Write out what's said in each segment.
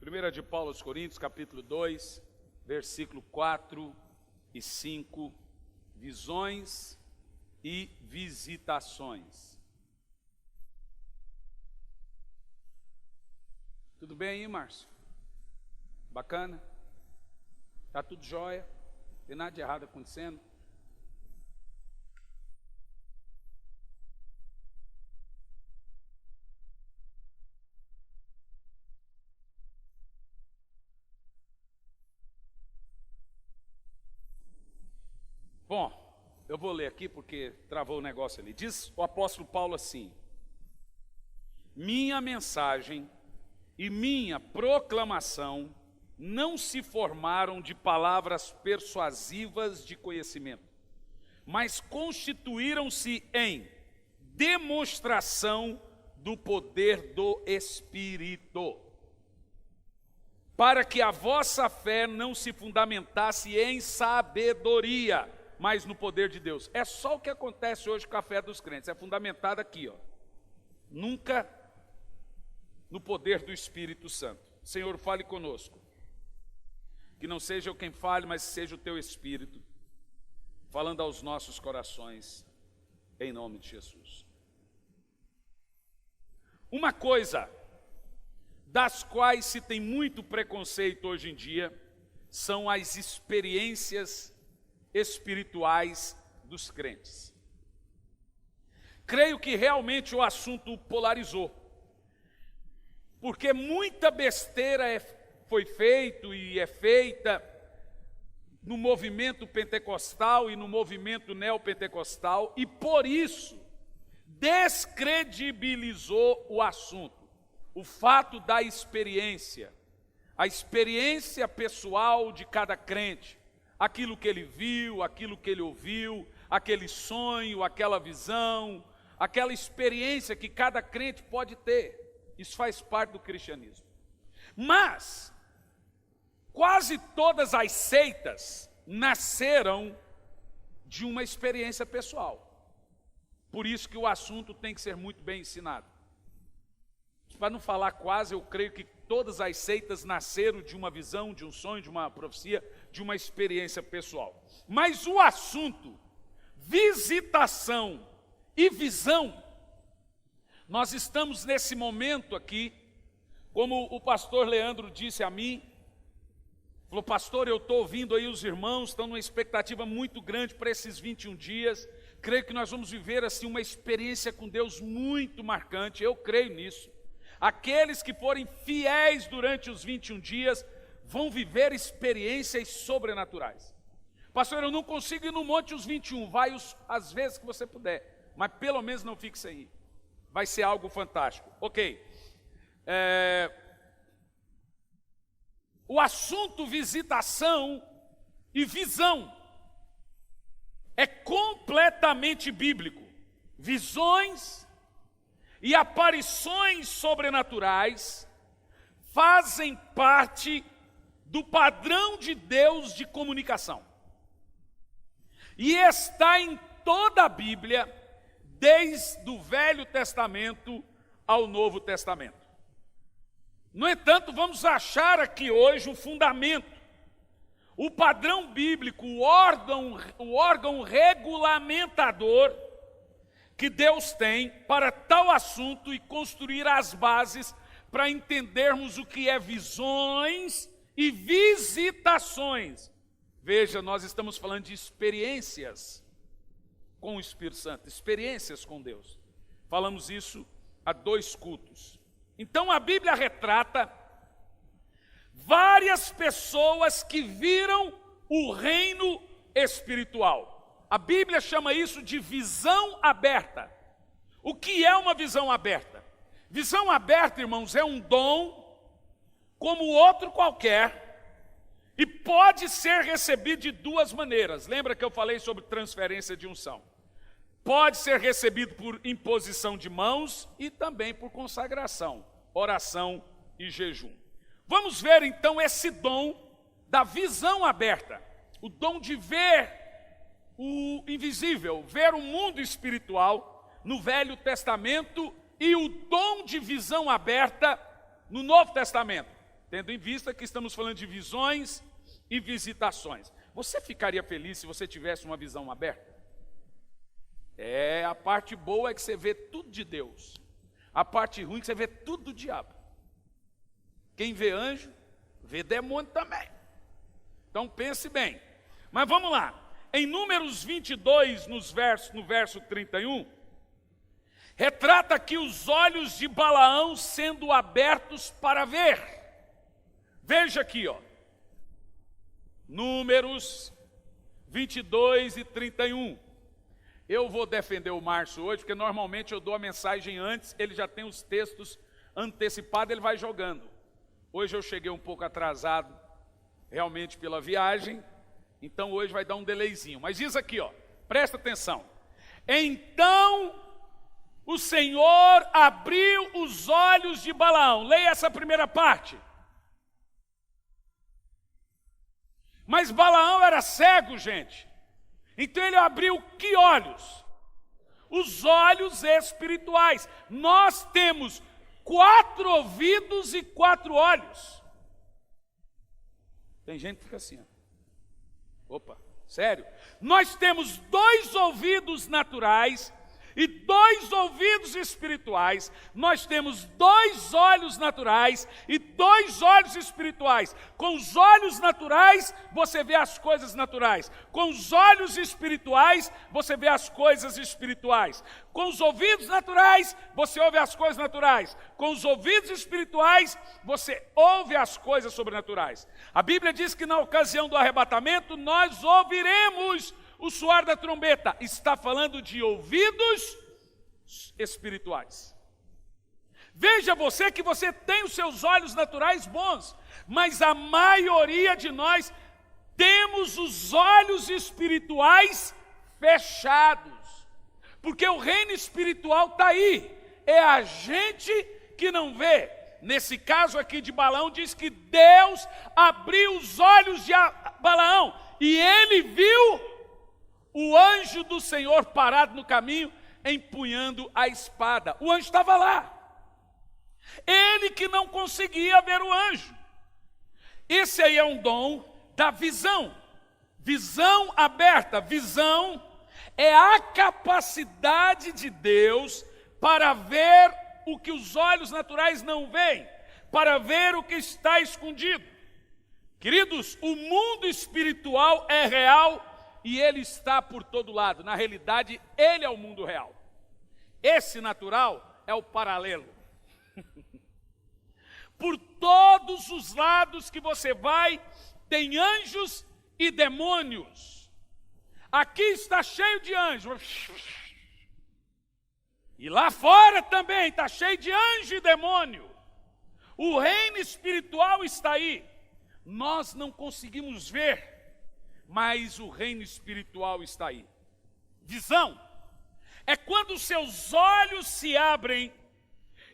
Primeira de Paulo aos Coríntios, capítulo 2, versículo 4 e 5, visões e visitações. Tudo bem aí, Márcio? Bacana? Tá tudo jóia? Não tem nada de errado acontecendo? Bom, eu vou ler aqui porque travou o negócio ali. Diz o apóstolo Paulo assim: minha mensagem e minha proclamação não se formaram de palavras persuasivas de conhecimento, mas constituíram-se em demonstração do poder do Espírito, para que a vossa fé não se fundamentasse em sabedoria, mas no poder de Deus. É só o que acontece hoje com a fé dos crentes, é fundamentado aqui, nunca no poder do Espírito Santo. Senhor, fale conosco, que não seja eu quem fale, mas seja o teu Espírito, falando aos nossos corações, em nome de Jesus. Uma coisa das quais se tem muito preconceito hoje em dia, são as experiências espirituais dos crentes. Creio que realmente o assunto polarizou, porque muita besteira foi feita e é feita no movimento pentecostal e no movimento neopentecostal, e por isso descredibilizou o assunto. O fato da experiência, a experiência pessoal de cada crente, aquilo que ele viu, aquilo que ele ouviu, aquele sonho, aquela visão, aquela experiência que cada crente pode ter. Isso faz parte do cristianismo. Mas quase todas as seitas nasceram de uma experiência pessoal. Por isso que o assunto tem que ser muito bem ensinado. Para não falar quase, eu creio que todas as seitas nasceram de uma visão, de um sonho, de uma profecia, de uma experiência pessoal. Mas o assunto, visitação e visão, nós estamos nesse momento aqui, como o pastor Leandro disse a mim, falou: pastor, eu estou ouvindo aí os irmãos, estão numa expectativa muito grande para esses 21 dias, creio que nós vamos viver assim uma experiência com Deus muito marcante, eu creio nisso. Aqueles que forem fiéis durante os 21 dias vão viver experiências sobrenaturais. Pastor, eu não consigo ir no monte os 21, vai as vezes que você puder, mas pelo menos não fique sem ir. Vai ser algo fantástico. Ok. O assunto visitação e visão é completamente bíblico. Visões e aparições sobrenaturais fazem parte do padrão de Deus de comunicação. E está em toda a Bíblia, desde o Velho Testamento ao Novo Testamento. No entanto, vamos achar aqui hoje o fundamento, o padrão bíblico, o órgão regulamentador que Deus tem para tal assunto e construir as bases para entendermos o que é visões e visitações. Veja, nós estamos falando de experiências com o Espírito Santo, experiências com Deus. Falamos isso há 2 cultos. Então a Bíblia retrata várias pessoas que viram o reino espiritual. A Bíblia chama isso de visão aberta. O que é uma visão aberta? Visão aberta, irmãos, é um dom como outro qualquer e pode ser recebido de 2 maneiras. Lembra que eu falei sobre transferência de unção? Pode ser recebido por imposição de mãos e também por consagração, oração e jejum. Vamos ver então esse dom da visão aberta, o dom de ver o invisível, ver o mundo espiritual no Velho Testamento e o dom de visão aberta no Novo Testamento. tendo em vista que estamos falando de visões e visitações. Você ficaria feliz se você tivesse uma visão aberta? A parte boa é que você vê tudo de Deus. A parte ruim é que você vê tudo do diabo. Quem vê anjo, vê demônio também. Então pense bem. Mas vamos lá. Em Números 22, no verso 31, retrata aqui os olhos de Balaão sendo abertos para ver. Veja aqui, Números 22 e 31. Eu vou defender o Márcio hoje, porque normalmente eu dou a mensagem antes, ele já tem os textos antecipados, ele vai jogando. Hoje eu cheguei um pouco atrasado, realmente pela viagem, então hoje vai dar um delayzinho. Mas diz aqui, presta atenção. Então o Senhor abriu os olhos de Balaão. Leia essa primeira parte. Mas Balaão era cego, gente. Então ele abriu que olhos? Os olhos espirituais. Nós temos 4 ouvidos e 4 olhos. Tem gente que fica assim, Opa, sério? Nós temos 2 ouvidos naturais e 2 ouvidos espirituais. Nós temos 2 olhos naturais e 2 olhos espirituais. Com os olhos naturais, você vê as coisas naturais. Com os olhos espirituais, você vê as coisas espirituais. Com os ouvidos naturais, você ouve as coisas naturais. Com os ouvidos espirituais, você ouve as coisas sobrenaturais. A Bíblia diz que na ocasião do arrebatamento, nós ouviremos o soar da trombeta. Está falando de ouvidos espirituais. Veja você que você tem os seus olhos naturais bons, mas a maioria de nós temos os olhos espirituais fechados. Porque o reino espiritual está aí. É a gente que não vê. Nesse caso aqui de Balaão, diz que Deus abriu os olhos de Balaão e ele viu o anjo do Senhor parado no caminho, empunhando a espada. O anjo estava lá. Ele que não conseguia ver o anjo. Esse aí é um dom da visão. Visão aberta. Visão é a capacidade de Deus para ver o que os olhos naturais não veem, para ver o que está escondido. Queridos, o mundo espiritual é real e ele está por todo lado. Na realidade, ele é o mundo real. Esse natural é o paralelo. Por todos os lados que você vai, tem anjos e demônios. Aqui está cheio de anjos. E lá fora também está cheio de anjo e demônio. O reino espiritual está aí. Nós não conseguimos ver, mas o reino espiritual está aí. Visão é quando os seus olhos se abrem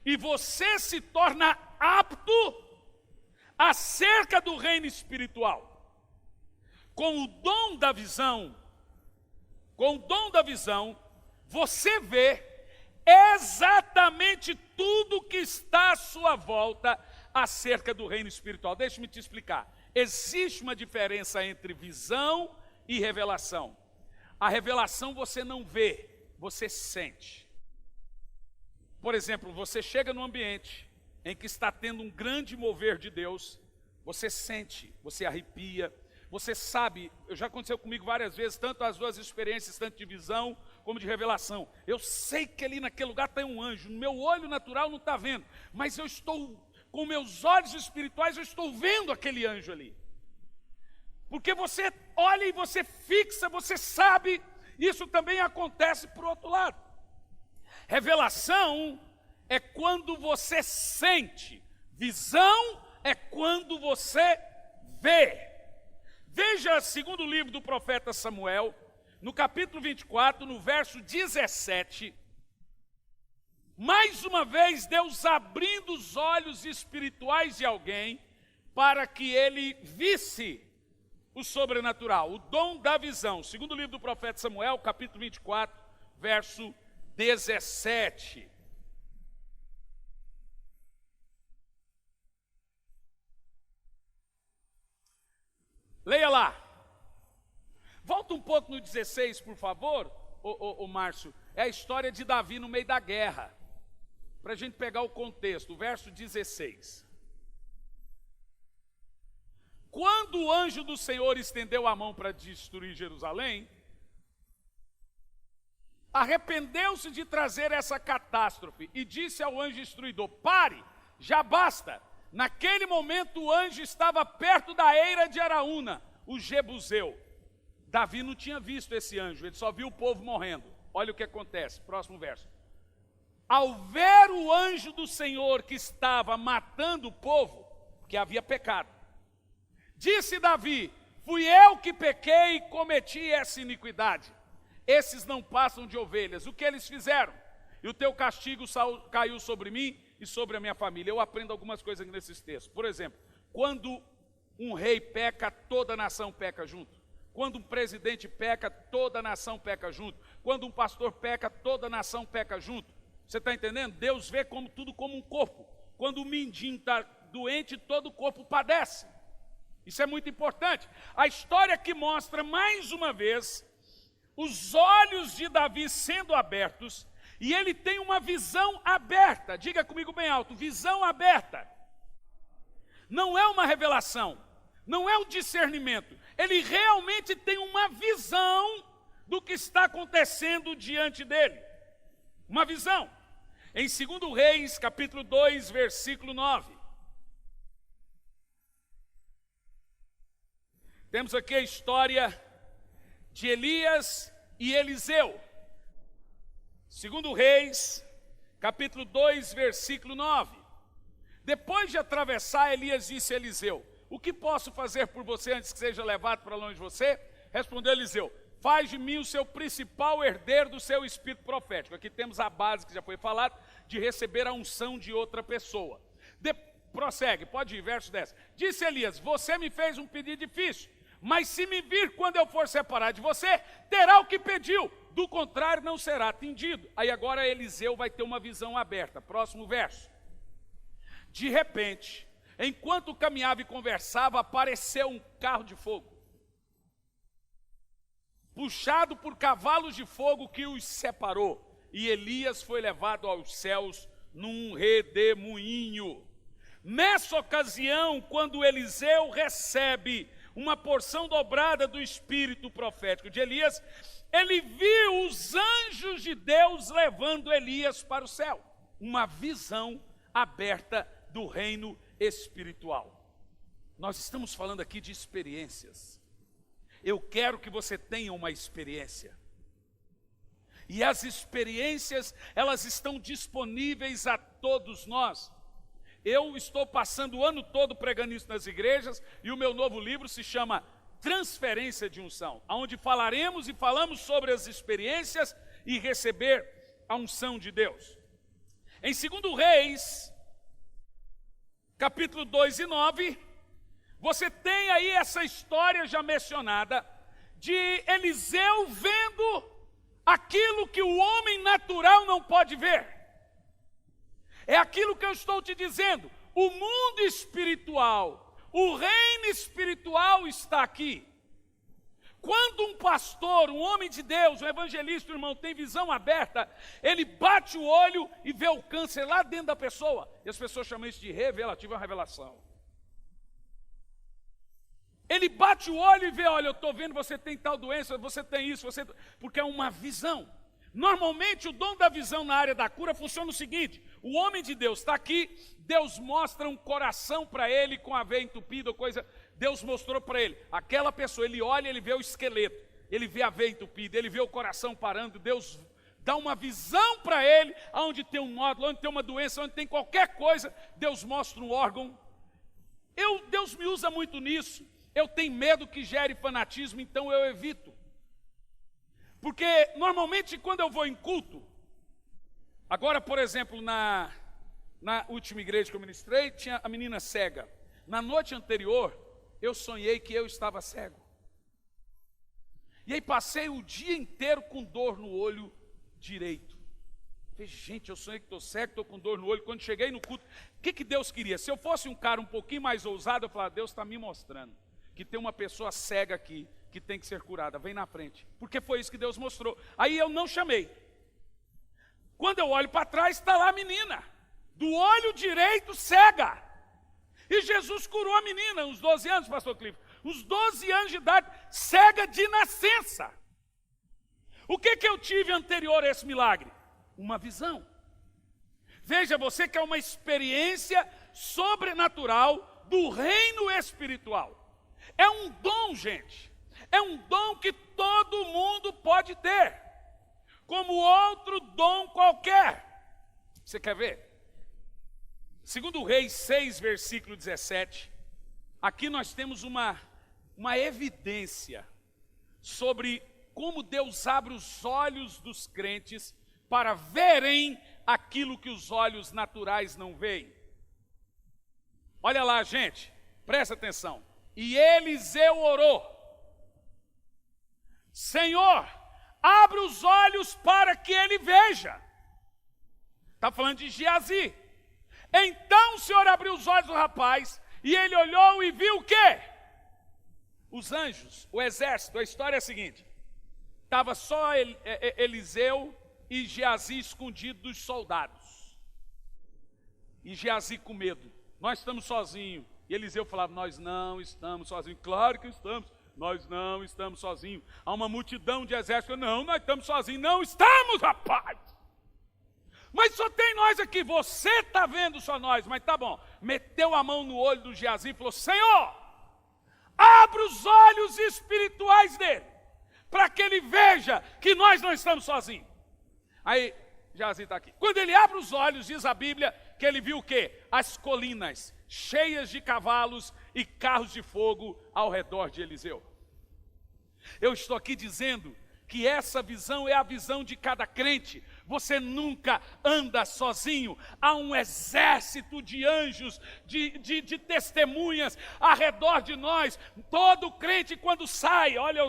e você se torna apto acerca do reino espiritual. Com o dom da visão, você vê exatamente tudo que está à sua volta acerca do reino espiritual. Deixe-me te explicar. Existe uma diferença entre visão e revelação. A revelação você não vê, você sente. Por exemplo, você chega num ambiente em que está tendo um grande mover de Deus, você sente, você arrepia, você sabe, já aconteceu comigo várias vezes, tanto as duas experiências, tanto de visão como de revelação. Eu sei que ali naquele lugar tem um anjo, no meu olho natural não está vendo, mas eu estou, com meus olhos espirituais, eu estou vendo aquele anjo ali. Porque você olha e você fixa, você sabe, isso também acontece por outro lado. Revelação é quando você sente, visão é quando você vê. Veja, segundo o livro do profeta Samuel, no capítulo 24, no verso 17, mais uma vez Deus abrindo os olhos espirituais de alguém para que ele visse o sobrenatural, o dom da visão. Segundo o livro do profeta Samuel, capítulo 24, verso 17. Leia lá. Volta um pouco no 16, por favor, ô Márcio. É a história de Davi no meio da guerra. Para a gente pegar o contexto, o verso 16. Quando o anjo do Senhor estendeu a mão para destruir Jerusalém, arrependeu-se de trazer essa catástrofe e disse ao anjo destruidor: pare, já basta. Naquele momento o anjo estava perto da eira de Araúna, o Jebuseu. Davi não tinha visto esse anjo, ele só viu o povo morrendo. Olha o que acontece, próximo verso. Ao ver o anjo do Senhor que estava matando o povo, que havia pecado, disse Davi: fui eu que pequei e cometi essa iniquidade. Esses não passam de ovelhas. O que eles fizeram? E o teu castigo caiu sobre mim e sobre a minha família. Eu aprendo algumas coisas aqui nesses textos. Por exemplo, quando um rei peca, toda a nação peca junto. Quando um presidente peca, toda a nação peca junto. Quando um pastor peca, toda a nação peca junto. Você está entendendo? Deus vê tudo como um corpo. Quando o mindinho está doente, todo o corpo padece. Isso é muito importante. A história que mostra, mais uma vez, os olhos de Davi sendo abertos, e ele tem uma visão aberta. Diga comigo bem alto: visão aberta. Não é uma revelação, não é um discernimento. Ele realmente tem uma visão do que está acontecendo diante dele. Uma visão. Em 2 Reis, capítulo 2, versículo 9. Temos aqui a história de Elias e Eliseu. 2 Reis, capítulo 2, versículo 9. Depois de atravessar, Elias disse a Eliseu: o que posso fazer por você antes que seja levado para longe de você? Respondeu Eliseu: faz de mim o seu principal herdeiro do seu espírito profético. Aqui temos a base que já foi falada, de receber a unção de outra pessoa. Prossegue, pode ir, verso 10. Disse Elias: você me fez um pedido difícil, mas se me vir quando eu for separar de você, terá o que pediu, do contrário não será atendido. Aí agora Eliseu vai ter uma visão aberta. Próximo verso. De repente, enquanto caminhava e conversava, apareceu um carro de fogo, puxado por cavalos de fogo que os separou, e Elias foi levado aos céus num redemoinho. Nessa ocasião, quando Eliseu recebe uma porção dobrada do espírito profético de Elias, ele viu os anjos de Deus levando Elias para o céu. Uma visão aberta do reino espiritual. Nós estamos falando aqui de experiências. Eu quero que você tenha uma experiência. E as experiências, elas estão disponíveis a todos nós. Eu estou passando o ano todo pregando isso nas igrejas, e o meu novo livro se chama Transferência de Unção, onde falaremos e falamos sobre as experiências e receber a unção de Deus. Em 2 Reis, capítulo 2 e 9, você tem aí essa história já mencionada, de Eliseu vendo aquilo que o homem natural não pode ver. É aquilo que eu estou te dizendo. O mundo espiritual, o reino espiritual está aqui. Quando um pastor, um homem de Deus, um evangelista, irmão, tem visão aberta, ele bate o olho e vê o câncer lá dentro da pessoa. E as pessoas chamam isso de revelativo, a revelação. Ele bate o olho e vê: olha, eu estou vendo, você tem tal doença, você tem isso, porque é uma visão. Normalmente o dom da visão na área da cura funciona o seguinte: o homem de Deus está aqui, Deus mostra um coração para ele com a veia entupida, coisa, Deus mostrou para ele, aquela pessoa, ele olha, ele vê o esqueleto, ele vê a veia entupida, ele vê o coração parando, Deus dá uma visão para ele, onde tem um nódulo, onde tem uma doença, onde tem qualquer coisa, Deus mostra um órgão. Deus me usa muito nisso. Eu tenho medo que gere fanatismo, então eu evito. Porque normalmente quando eu vou em culto, agora por exemplo na última igreja que eu ministrei, tinha a menina cega. Na noite anterior, eu sonhei que eu estava cego. E aí passei o dia inteiro com dor no olho direito. Falei: gente, eu sonhei que estou cego, estou com dor no olho. Quando cheguei no culto, o que Deus queria? Se eu fosse um cara um pouquinho mais ousado, eu falava: Deus está me mostrando. que tem uma pessoa cega aqui, que tem que ser curada, vem na frente. Porque foi isso que Deus mostrou. Aí eu não chamei. Quando eu olho para trás, está lá a menina, do olho direito cega. E Jesus curou a menina, uns 12 anos, pastor Clive. Uns 12 anos de idade, cega de nascença. O que eu tive anterior a esse milagre? Uma visão. Veja, você quer uma experiência sobrenatural do reino espiritual. É um dom, gente. É um dom que todo mundo pode ter, como outro dom qualquer. Você quer ver? Segundo Reis 6, versículo 17, aqui nós temos uma evidência sobre como Deus abre os olhos dos crentes para verem aquilo que os olhos naturais não veem. Olha lá, gente, presta atenção. E Eliseu orou: Senhor, abre os olhos para que ele veja. Está falando de Geazi. Então o Senhor abriu os olhos do rapaz, e ele olhou e viu o quê? Os anjos, o exército. A história é a seguinte: estava só Eliseu e Geazi escondido dos soldados. E Geazi com medo. Nós estamos sozinhos. E Eliseu falava: nós não estamos sozinhos. Claro que estamos. Nós não estamos sozinhos. Há uma multidão de exército. Não, nós estamos sozinhos. Não estamos, rapaz. Mas só tem nós aqui. Você está vendo só nós. Mas tá bom. Meteu a mão no olho do Geazi e falou: Senhor, abre os olhos espirituais dele, para que ele veja que nós não estamos sozinhos. Aí, Geazi está aqui. Quando ele abre os olhos, diz a Bíblia que ele viu o quê? As colinas cheias de cavalos e carros de fogo ao redor de Eliseu. Eu estou aqui dizendo que essa visão é a visão de cada crente. Você nunca anda sozinho. Há um exército de anjos, de testemunhas ao redor de nós. Todo crente quando sai, olha,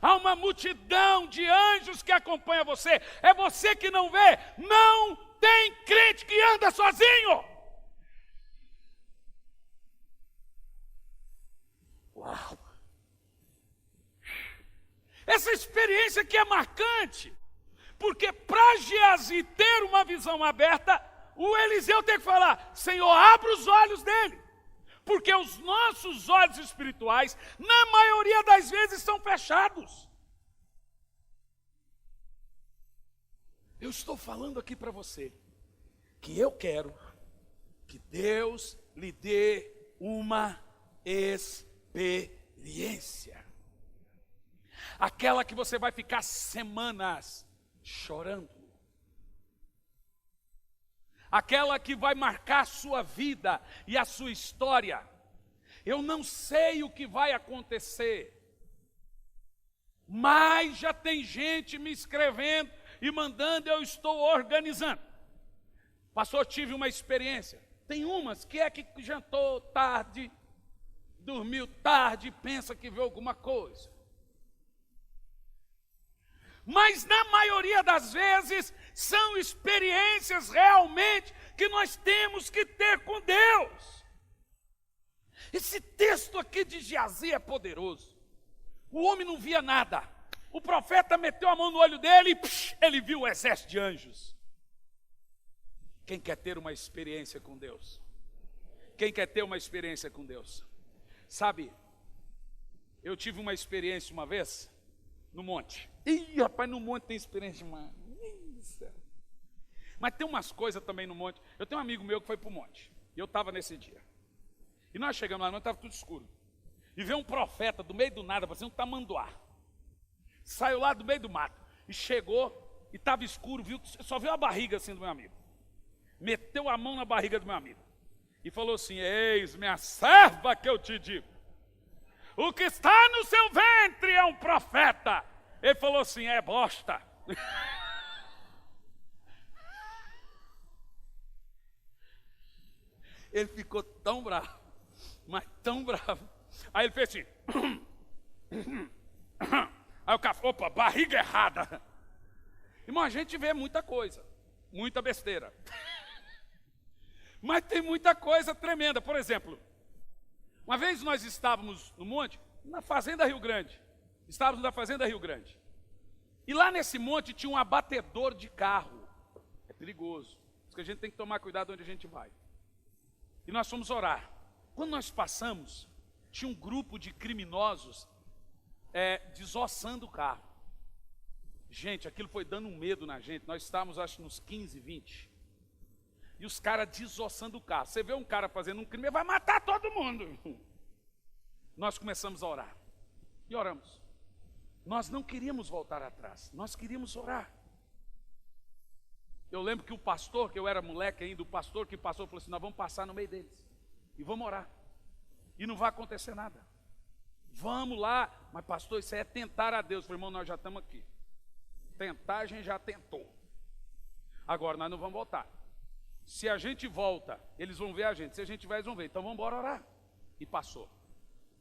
há uma multidão de anjos que acompanha você. É você que não vê. Não tem crente que anda sozinho. Uau! Essa experiência aqui é marcante, porque para Geazi ter uma visão aberta, o Eliseu tem que falar: Senhor, abre os olhos dele, porque os nossos olhos espirituais, na maioria das vezes, estão fechados. Eu estou falando aqui para você, que eu quero que Deus lhe dê uma experiência. Aquela que você vai ficar semanas chorando. Aquela que vai marcar a sua vida e a sua história. Eu não sei o que vai acontecer, mas já tem gente me escrevendo e mandando, eu estou organizando. Pastor, tive uma experiência. Tem umas que é que jantou tarde, dormiu tarde, pensa que vê alguma coisa. Mas na maioria das vezes são experiências realmente que nós temos que ter com Deus. Esse texto aqui de Geazi é poderoso. O homem não via nada. O profeta meteu a mão no olho dele e ele viu o exército de anjos. Quem quer ter uma experiência com Deus? Quem quer ter uma experiência com Deus? Sabe, eu tive uma experiência uma vez no monte. Ih, rapaz, no monte tem experiência demais. Mas tem umas coisas também no monte. Eu tenho um amigo meu que foi para o monte. E eu estava nesse dia. E nós chegamos lá, no monte, estava tudo escuro. E veio um profeta do meio do nada, parecendo um tamanduá. Saiu lá do meio do mato. E chegou, e estava escuro, só viu a barriga assim do meu amigo. Meteu a mão na barriga do meu amigo. E falou assim: eis minha serva que eu te digo. O que está no seu ventre é um profeta. Ele falou assim: é bosta. Ele ficou tão bravo, mas tão bravo. Aí ele fez assim. Aí o cara falou: opa, barriga errada. Irmão, a gente vê muita coisa, muita besteira. Mas tem muita coisa tremenda. Por exemplo, Uma vez nós estávamos no monte, na Fazenda Rio Grande. Estávamos na Fazenda Rio Grande. E lá nesse monte tinha um abatedor de carro. É perigoso. Por isso que a gente tem que tomar cuidado onde a gente vai. E nós fomos orar. Quando nós passamos, tinha um grupo de criminosos desossando o carro. Gente, aquilo foi dando um medo na gente. Nós estávamos, acho, nos 15, 20. E os caras desossando o carro. Você vê um cara fazendo um crime, ele vai matar todo mundo. Nós começamos a orar. E oramos. Nós não queríamos voltar atrás. Nós queríamos orar. Eu lembro que o pastor, que eu era moleque ainda, o pastor que passou, falou assim, nós vamos passar no meio deles. E vamos orar. E não vai acontecer nada. Vamos lá. Mas pastor, isso aí é tentar a Deus. Eu falei, irmão, nós já estamos aqui. Tentar, a gente já tentou. Agora nós não vamos voltar. Se a gente volta, eles vão ver a gente. Se a gente vai, eles vão ver. Então vamos embora orar. E passou.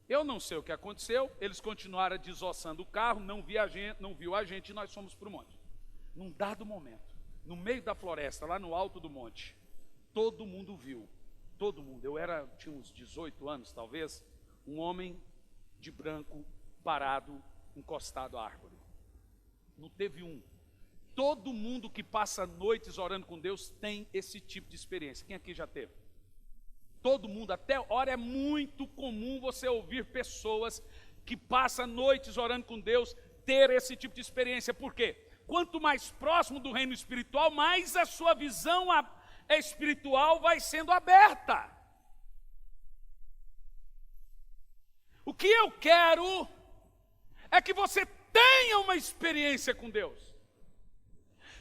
Eu não sei o que aconteceu. Eles continuaram desossando o carro, não viu a gente e nós fomos para o monte. Num dado momento, no meio da floresta, lá no alto do monte, todo mundo viu. Todo mundo. Tinha uns 18 anos talvez, um homem de branco parado, encostado à árvore. Não teve um. Todo mundo que passa noites orando com Deus tem esse tipo de experiência. Quem aqui já teve? Todo mundo, até hora é muito comum você ouvir pessoas que passam noites orando com Deus ter esse tipo de experiência. Por quê? Quanto mais próximo do reino espiritual, mais a sua visão espiritual vai sendo aberta. O que eu quero é que você tenha uma experiência com Deus.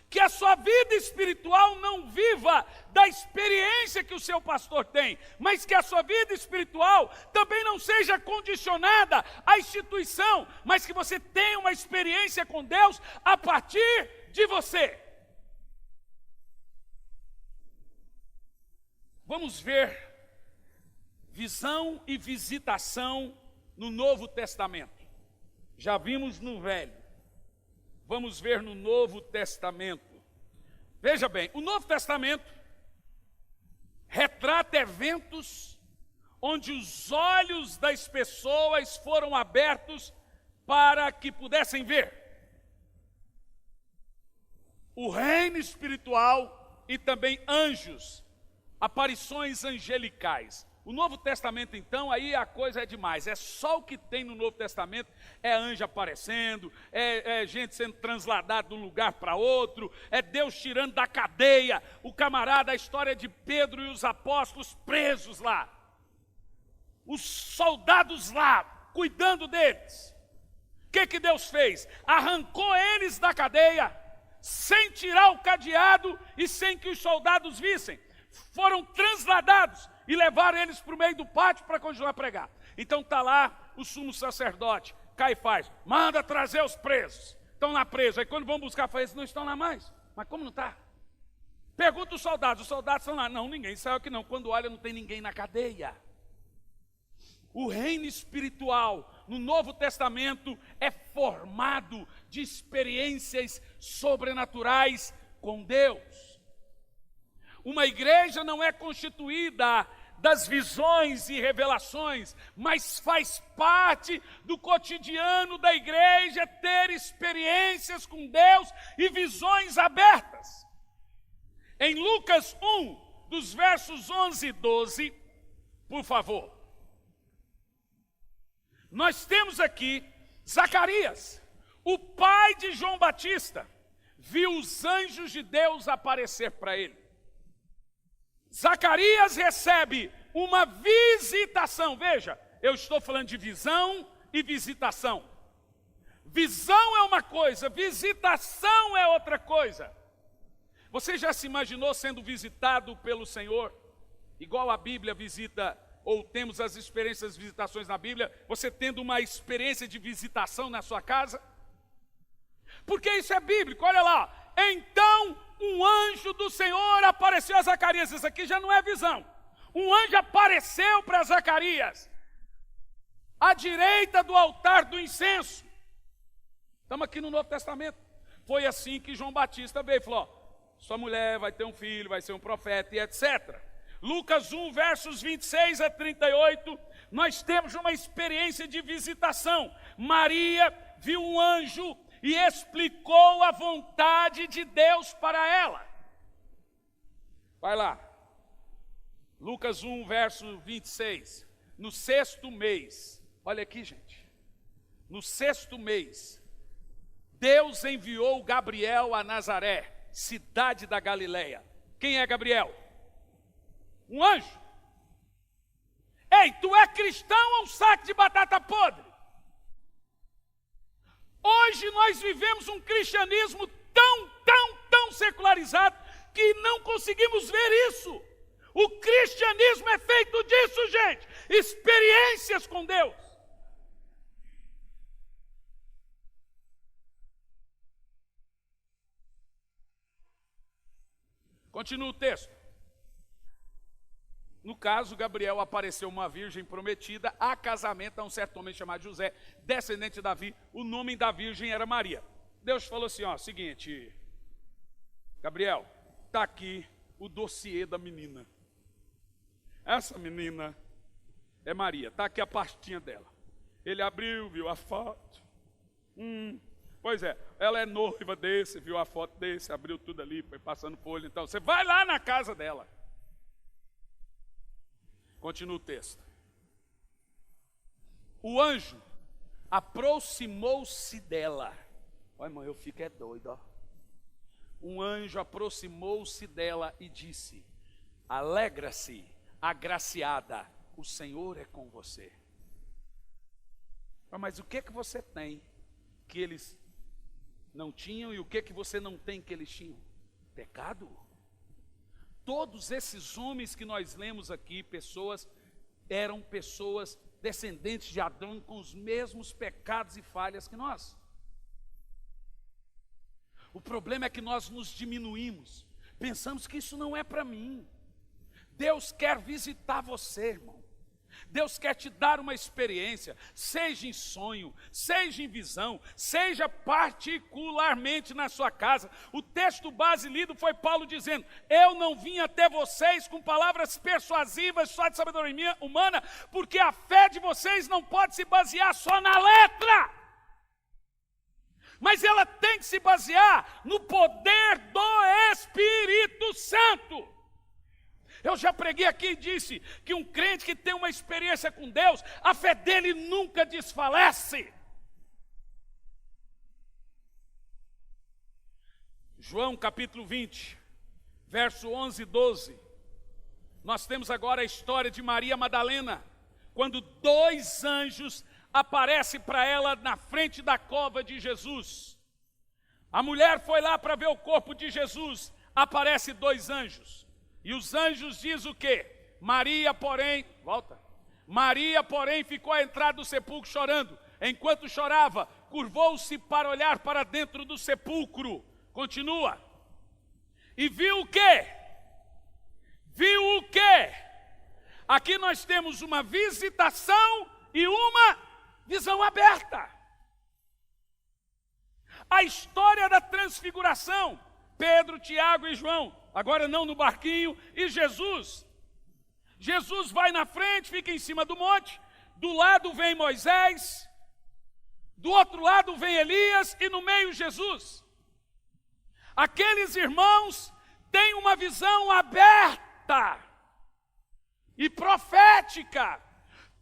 Que a sua vida espiritual não viva da experiência que o seu pastor tem, mas que a sua vida espiritual também não seja condicionada à instituição, mas que você tenha uma experiência com Deus a partir de você. Vamos ver visão e visitação no Novo Testamento. Já vimos no Velho. Vamos ver no Novo Testamento. Veja bem, o Novo Testamento retrata eventos onde os olhos das pessoas foram abertos para que pudessem ver o reino espiritual e também anjos, aparições angelicais. O Novo Testamento, então, aí a coisa é demais. É só o que tem no Novo Testamento. É anjo aparecendo, é gente sendo transladada de um lugar para outro, é Deus tirando da cadeia o camarada, a história de Pedro e os apóstolos presos lá. Os soldados lá, cuidando deles. O que Deus fez? Arrancou eles da cadeia, sem tirar o cadeado e sem que os soldados vissem. Foram transladados e levaram eles para o meio do pátio para continuar a pregar. Então está lá o sumo sacerdote, Caifás, manda trazer os presos. Estão lá presos. Aí quando vão buscar, fala, eles não estão lá mais. Mas como não está? Pergunta os soldados estão lá. Não, ninguém saiu aqui não. Quando olha, não tem ninguém na cadeia. O reino espiritual no Novo Testamento é formado de experiências sobrenaturais com Deus. Uma igreja não é constituída das visões e revelações, mas faz parte do cotidiano da igreja ter experiências com Deus e visões abertas. Em Lucas 1, dos versos 11 e 12, por favor. Nós temos aqui Zacarias, o pai de João Batista, viu os anjos de Deus aparecer para ele. Zacarias recebe uma visitação. Veja, eu estou falando de visão e visitação. Visão é uma coisa, visitação é outra coisa. Você já se imaginou sendo visitado pelo Senhor? Igual a Bíblia visita, ou temos as experiências de visitações na Bíblia, você tendo uma experiência de visitação na sua casa? Porque isso é bíblico, olha lá. Então, um anjo do Senhor apareceu a Zacarias. Isso aqui já não é visão. Um anjo apareceu para Zacarias, à direita do altar do incenso. Estamos aqui no Novo Testamento. Foi assim que João Batista veio e falou, sua mulher vai ter um filho, vai ser um profeta e etc. Lucas 1, versos 26 a 38, nós temos uma experiência de visitação. Maria viu um anjo e explicou a vontade de Deus para ela. Vai lá. Lucas 1, verso 26. No 6º mês, olha aqui, gente. No 6º mês, Deus enviou Gabriel a Nazaré, cidade da Galileia. Quem é Gabriel? Um anjo. Ei, tu é cristão ou um saco de batata podre? Hoje nós vivemos um cristianismo tão secularizado que não conseguimos ver isso. O cristianismo é feito disso, gente. Experiências com Deus. Continua o texto. No caso, Gabriel apareceu uma virgem prometida a casamento a um certo homem chamado José, descendente de Davi. O nome da virgem era Maria. Deus falou assim, seguinte, Gabriel, está aqui o dossiê da menina. Essa menina é Maria, está aqui a pastinha dela. Ele abriu, viu a foto. Pois é, ela é noiva desse, viu a foto desse, abriu tudo ali, foi passando folha. Então, você vai lá na casa dela. Continua o texto. O anjo aproximou-se dela. Olha, irmão, eu fico doido, ó. Um anjo aproximou-se dela e disse: alegra-se, agraciada, o Senhor é com você. Mas o que é que você tem que eles não tinham e o que é que você não tem que eles tinham? Pecado. Todos esses homens que nós lemos aqui, eram pessoas descendentes de Adão com os mesmos pecados e falhas que nós. O problema é que nós nos diminuímos, pensamos que isso não é para mim. Deus quer visitar você, irmão. Deus quer te dar uma experiência, seja em sonho, seja em visão, seja particularmente na sua casa. O texto base lido foi Paulo dizendo: eu não vim até vocês com palavras persuasivas só de sabedoria humana, porque a fé de vocês não pode se basear só na letra, mas ela tem que se basear no poder do Espírito Santo. Eu já preguei aqui e disse que um crente que tem uma experiência com Deus, a fé dele nunca desfalece. João capítulo 20, verso 11 e 12. Nós temos agora a história de Maria Madalena, quando 2 anjos aparecem para ela na frente da cova de Jesus. A mulher foi lá para ver o corpo de Jesus, aparece 2 anjos. E os anjos dizem o quê? Maria, porém, ficou à entrada do sepulcro chorando. Enquanto chorava, curvou-se para olhar para dentro do sepulcro. Continua. E viu o quê? Viu o quê? Aqui nós temos uma visitação e uma visão aberta. A história da transfiguração. Pedro, Tiago e João. Agora não no barquinho, e Jesus vai na frente, fica em cima do monte, do lado vem Moisés, do outro lado vem Elias e no meio Jesus. Aqueles irmãos têm uma visão aberta e profética.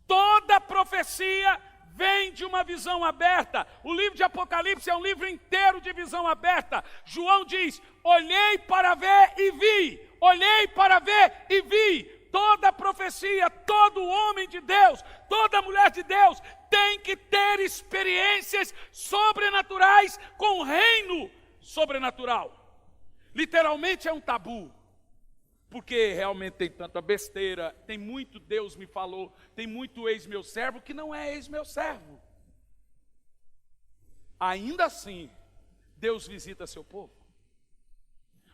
Toda profecia vem de uma visão aberta. O livro de Apocalipse é um livro inteiro de visão aberta. João diz: olhei para ver e vi, olhei para ver e vi. Toda profecia, todo homem de Deus, toda mulher de Deus tem que ter experiências sobrenaturais com o reino sobrenatural. Literalmente é um tabu, porque realmente tem tanta besteira, tem muito Deus me falou, tem muito ex meu servo que não é ex meu servo. Ainda assim, Deus visita seu povo.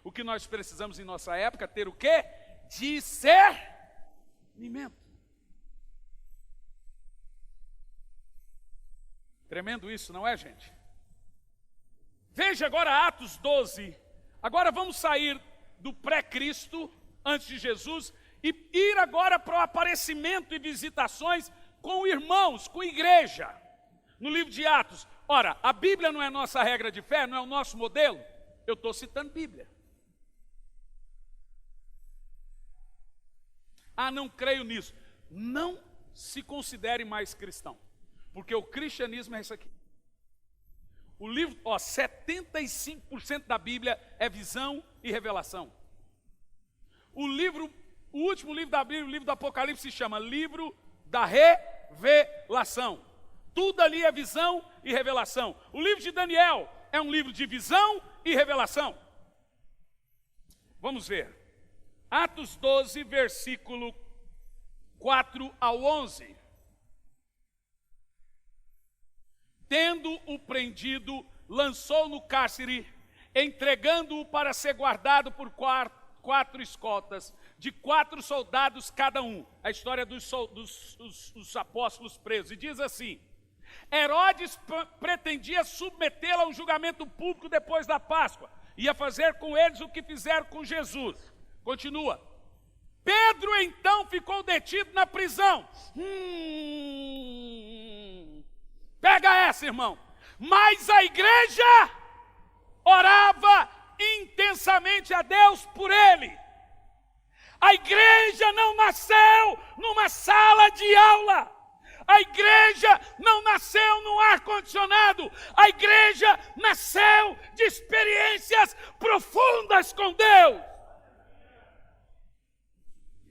O que nós precisamos em nossa época ter o quê? Discernimento. Tremendo isso, não é, gente? Veja agora Atos 12. Agora vamos sair do pré-Cristo, antes de Jesus, e ir agora para o aparecimento e visitações com irmãos, com igreja, no livro de Atos. Ora, a Bíblia não é nossa regra de fé, não é o nosso modelo? Eu estou citando Bíblia. Ah, não creio nisso. Não se considere mais cristão, porque o cristianismo é isso aqui. O livro, 75% da Bíblia é visão e revelação. O último livro da Bíblia, o livro do Apocalipse, se chama livro da revelação. Tudo ali é visão e revelação. O livro de Daniel é um livro de visão e revelação. Vamos ver. Atos 12, versículo 4 ao 11. Tendo-o prendido, lançou no cárcere, entregando-o para ser guardado por quatro escoltas, de 4 soldados cada um. A história dos apóstolos presos. E diz assim: Herodes pretendia submetê-lo ao julgamento público depois da Páscoa. Ia fazer com eles o que fizeram com Jesus. Continua. Pedro então ficou detido na prisão. Pega essa, irmão. Mas a igreja orava intensamente a Deus por ele. A igreja não nasceu numa sala de aula. A igreja não nasceu num ar-condicionado. A igreja nasceu de experiências profundas com Deus.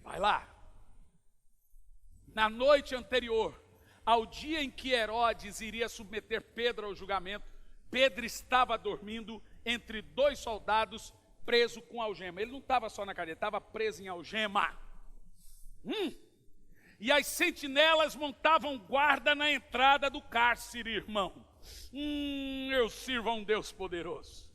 Vai lá. Na noite anterior ao dia em que Herodes iria submeter Pedro ao julgamento, Pedro estava dormindo entre 2 soldados, preso com algema. Ele não estava só na cadeia, estava preso em algema. E as sentinelas montavam guarda na entrada do cárcere, irmão. Eu sirvo a um Deus poderoso.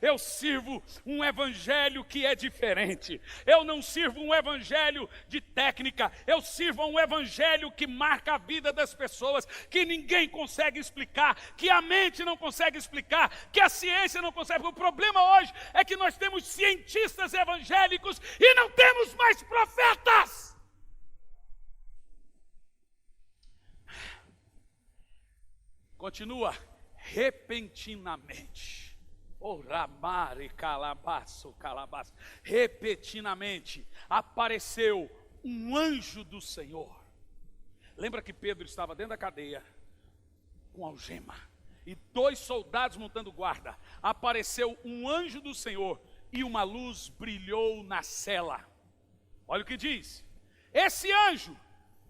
Eu sirvo um evangelho que é diferente. Eu não sirvo um evangelho de técnica. Eu sirvo um evangelho que marca a vida das pessoas, que ninguém consegue explicar, que a mente não consegue explicar, que a ciência não consegue. O problema hoje é que nós temos cientistas evangélicos e não temos mais profetas. Continua. Repentinamente. Repentinamente apareceu um anjo do Senhor. Lembra que Pedro estava dentro da cadeia com algema e 2 soldados montando guarda. Apareceu um anjo do Senhor e uma luz brilhou na cela. Olha o que diz. Esse anjo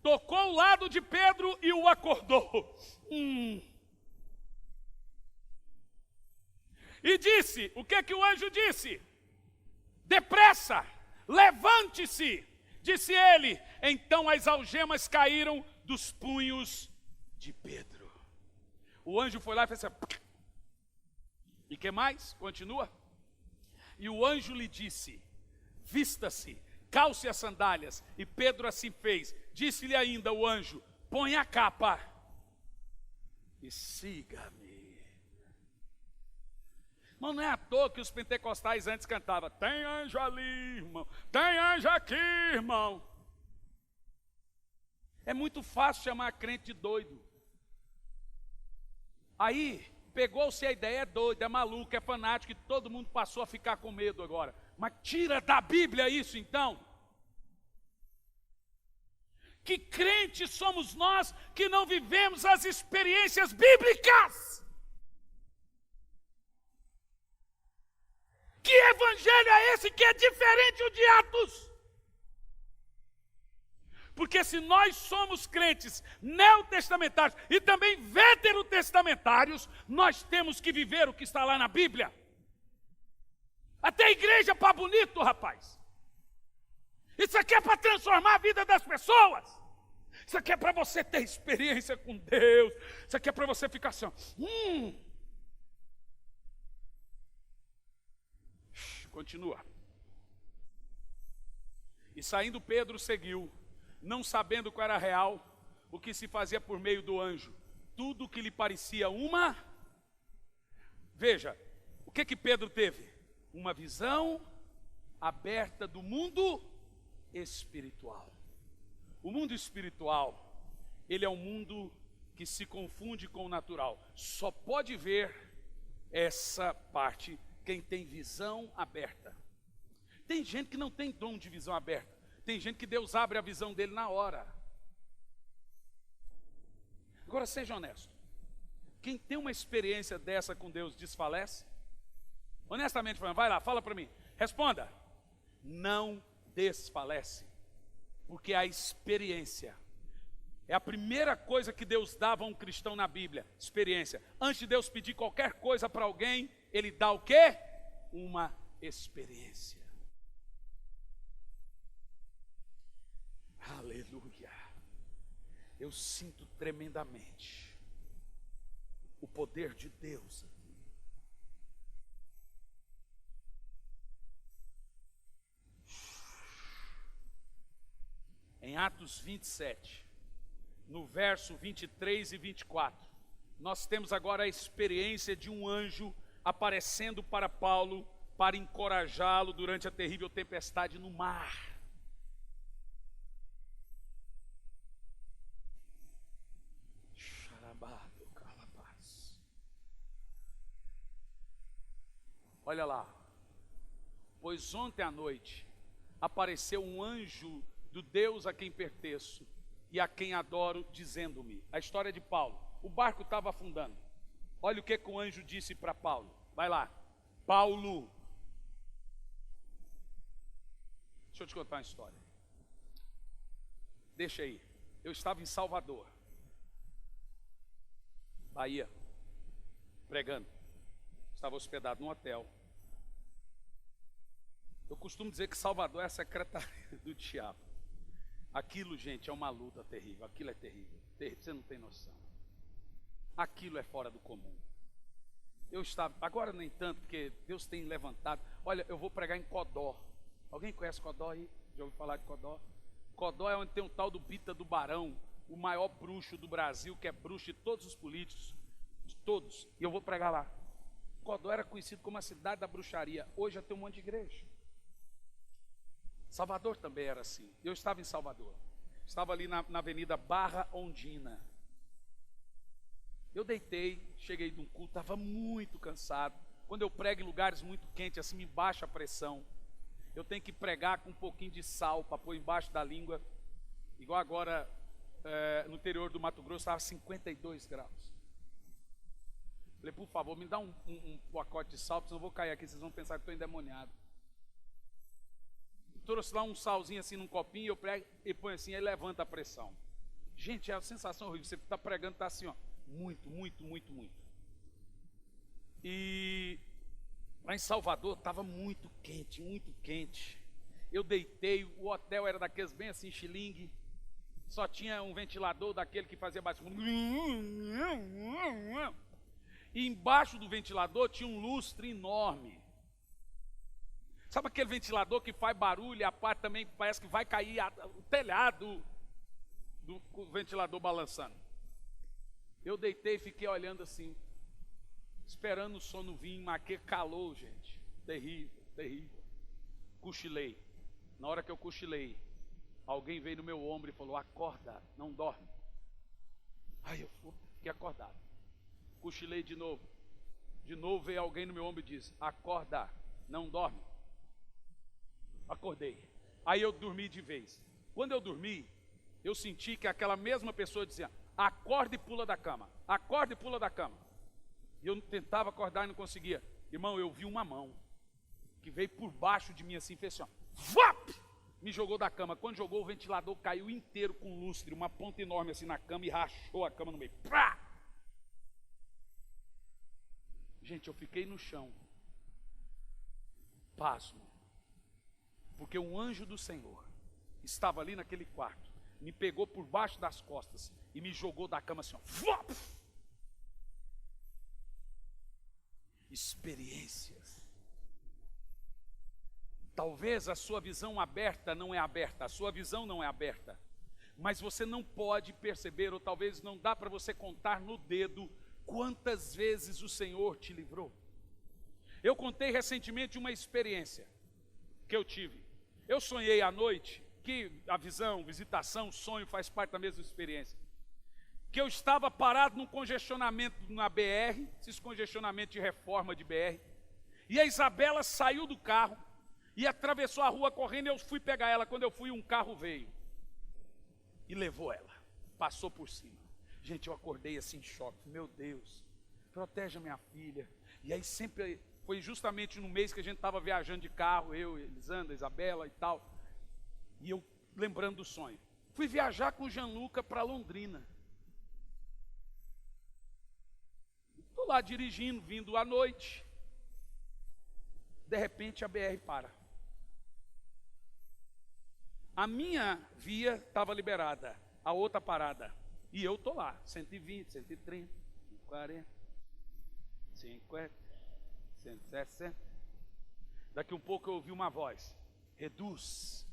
tocou o lado de Pedro e o acordou. E disse, o que o anjo disse? Depressa, levante-se, disse ele. Então as algemas caíram dos punhos de Pedro. O anjo foi lá e fez assim. E que mais? Continua. E o anjo lhe disse, vista-se, calce as sandálias. E Pedro assim fez. Disse-lhe ainda o anjo, põe a capa e siga-me. Mas não é à toa que os pentecostais antes cantavam, tem anjo ali, irmão, tem anjo aqui, irmão. É muito fácil chamar crente de doido. Aí, pegou-se a ideia, é doido, é maluco, é fanático, e todo mundo passou a ficar com medo agora. Mas tira da Bíblia isso então. Que crentes somos nós que não vivemos as experiências bíblicas? Que evangelho é esse que é diferente do de Atos? Porque se nós somos crentes neotestamentários e também veterotestamentários, nós temos que viver o que está lá na Bíblia. Até a igreja para bonito, rapaz. Isso aqui é para transformar a vida das pessoas. Isso aqui é para você ter experiência com Deus. Isso aqui é para você ficar assim, Continua. E saindo Pedro seguiu, não sabendo qual era real, o que se fazia por meio do anjo. Tudo o que lhe parecia uma... Veja, o que Pedro teve? Uma visão aberta do mundo espiritual. O mundo espiritual ele é um mundo que se confunde com o natural. Só pode ver essa parte quem tem visão aberta. Tem gente que não tem dom de visão aberta. Tem gente que Deus abre a visão dele na hora. Agora seja honesto. Quem tem uma experiência dessa com Deus desfalece? Honestamente, vai lá, fala para mim. Responda. Não desfalece. Porque a experiência é a primeira coisa que Deus dava a um cristão na Bíblia. Experiência. Antes de Deus pedir qualquer coisa para alguém, Ele dá o quê? Uma experiência. Aleluia. Eu sinto tremendamente o poder de Deus aqui. Em Atos 27, no verso 23 e 24, nós temos agora a experiência de um anjo aparecendo para Paulo para encorajá-lo durante a terrível tempestade no mar. Olha lá, pois ontem à noite apareceu um anjo do Deus a quem pertenço e a quem adoro, dizendo-me, a história de Paulo, o barco estava afundando, olha o que o anjo disse para Paulo, vai lá, Paulo, deixa eu te contar uma história, deixa aí, eu estava em Salvador, Bahia, pregando, estava hospedado num hotel. Eu costumo dizer que Salvador é a secretaria do diabo. Aquilo, gente, é uma luta terrível. Aquilo é terrível. Você não tem noção. Aquilo é fora do comum. Eu estava, agora nem tanto, porque Deus tem levantado. Olha, eu vou pregar em Codó. Alguém conhece Codó aí? Já ouviu falar de Codó? Codó é onde tem um tal do Bita do Barão, o maior bruxo do Brasil, que é bruxo de todos os políticos, de todos. E eu vou pregar lá. Codó era conhecido como a cidade da bruxaria. Hoje já tem um monte de igreja. Salvador também era assim. Eu estava em Salvador. Estava ali na avenida Barra Ondina. Eu deitei, cheguei de um culto, estava muito cansado. Quando eu prego em lugares muito quentes, assim me baixa a pressão. Eu tenho que pregar com um pouquinho de sal para pôr embaixo da língua. Igual agora, no interior do Mato Grosso, estava 52 graus. Falei, por favor, me dá um pacote de sal, porque senão eu vou cair aqui, vocês vão pensar que estou endemoniado. Trouxe lá um salzinho assim num copinho, eu prego e põe assim, aí levanta a pressão. Gente, é uma sensação horrível, você está pregando, está assim, ó, muito, muito, muito, muito. E lá em Salvador estava muito quente, muito quente. Eu deitei, o hotel era daqueles bem assim, xilingue, só tinha um ventilador daquele que fazia bastante. E embaixo do ventilador tinha um lustre enorme. Sabe aquele ventilador que faz barulho e a parte também parece que vai cair o telhado do ventilador balançando? Eu deitei e fiquei olhando assim, esperando o sono vir, mas que calor, gente. Terrível, terrível. Cochilei. Na hora que eu cochilei, alguém veio no meu ombro e falou, acorda, não dorme. Aí eu fiquei acordado. Cochilei de novo. De novo veio alguém no meu ombro e disse, acorda, não dorme. Acordei. Aí eu dormi de vez. Quando eu dormi, eu senti que aquela mesma pessoa dizia, acorda e pula da cama. Acorda e pula da cama. E eu tentava acordar e não conseguia. Irmão, eu vi uma mão que veio por baixo de mim assim, fez assim, ó, vap! Me jogou da cama. Quando jogou, o ventilador caiu inteiro com lustre, uma ponta enorme assim na cama e rachou a cama no meio. Prá! Gente, eu fiquei no chão, pasmo, porque um anjo do Senhor estava ali naquele quarto, me pegou por baixo das costas e me jogou da cama assim, ó, vop! Experiências. Talvez a sua visão aberta não é aberta, a sua visão não é aberta, mas você não pode perceber, ou talvez não dá para você contar no dedo, quantas vezes o Senhor te livrou. Eu contei recentemente uma experiência que eu tive. Eu sonhei à noite, que a visão, visitação, sonho faz parte da mesma experiência. que eu estava parado num congestionamento na BR, esses congestionamentos de reforma de BR, e a Isabela saiu do carro e atravessou a rua correndo, e eu fui pegar ela. Quando eu fui, um carro veio e levou ela, passou por cima. Gente, eu acordei assim em choque, meu Deus, protege a minha filha. E aí sempre, foi justamente no mês que a gente estava viajando de carro, eu, Elisandra, Isabela e tal, e eu lembrando do sonho. Fui viajar com o Gianluca para Londrina. Estou lá dirigindo, vindo à noite. De repente a BR para. A minha via estava liberada, a outra parada. E eu estou lá, 120, 130, 140, 50, 160. Daqui um pouco eu ouvi uma voz: reduz.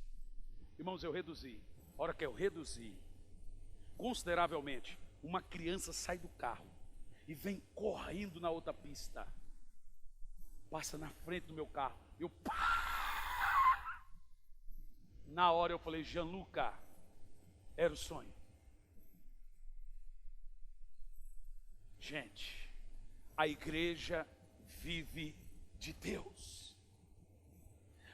Irmãos, eu reduzi. A hora que eu reduzi, consideravelmente, uma criança sai do carro e vem correndo na outra pista. Passa na frente do meu carro. Eu pá! Na hora eu falei: Gianluca, era o sonho. Gente, a igreja vive de Deus.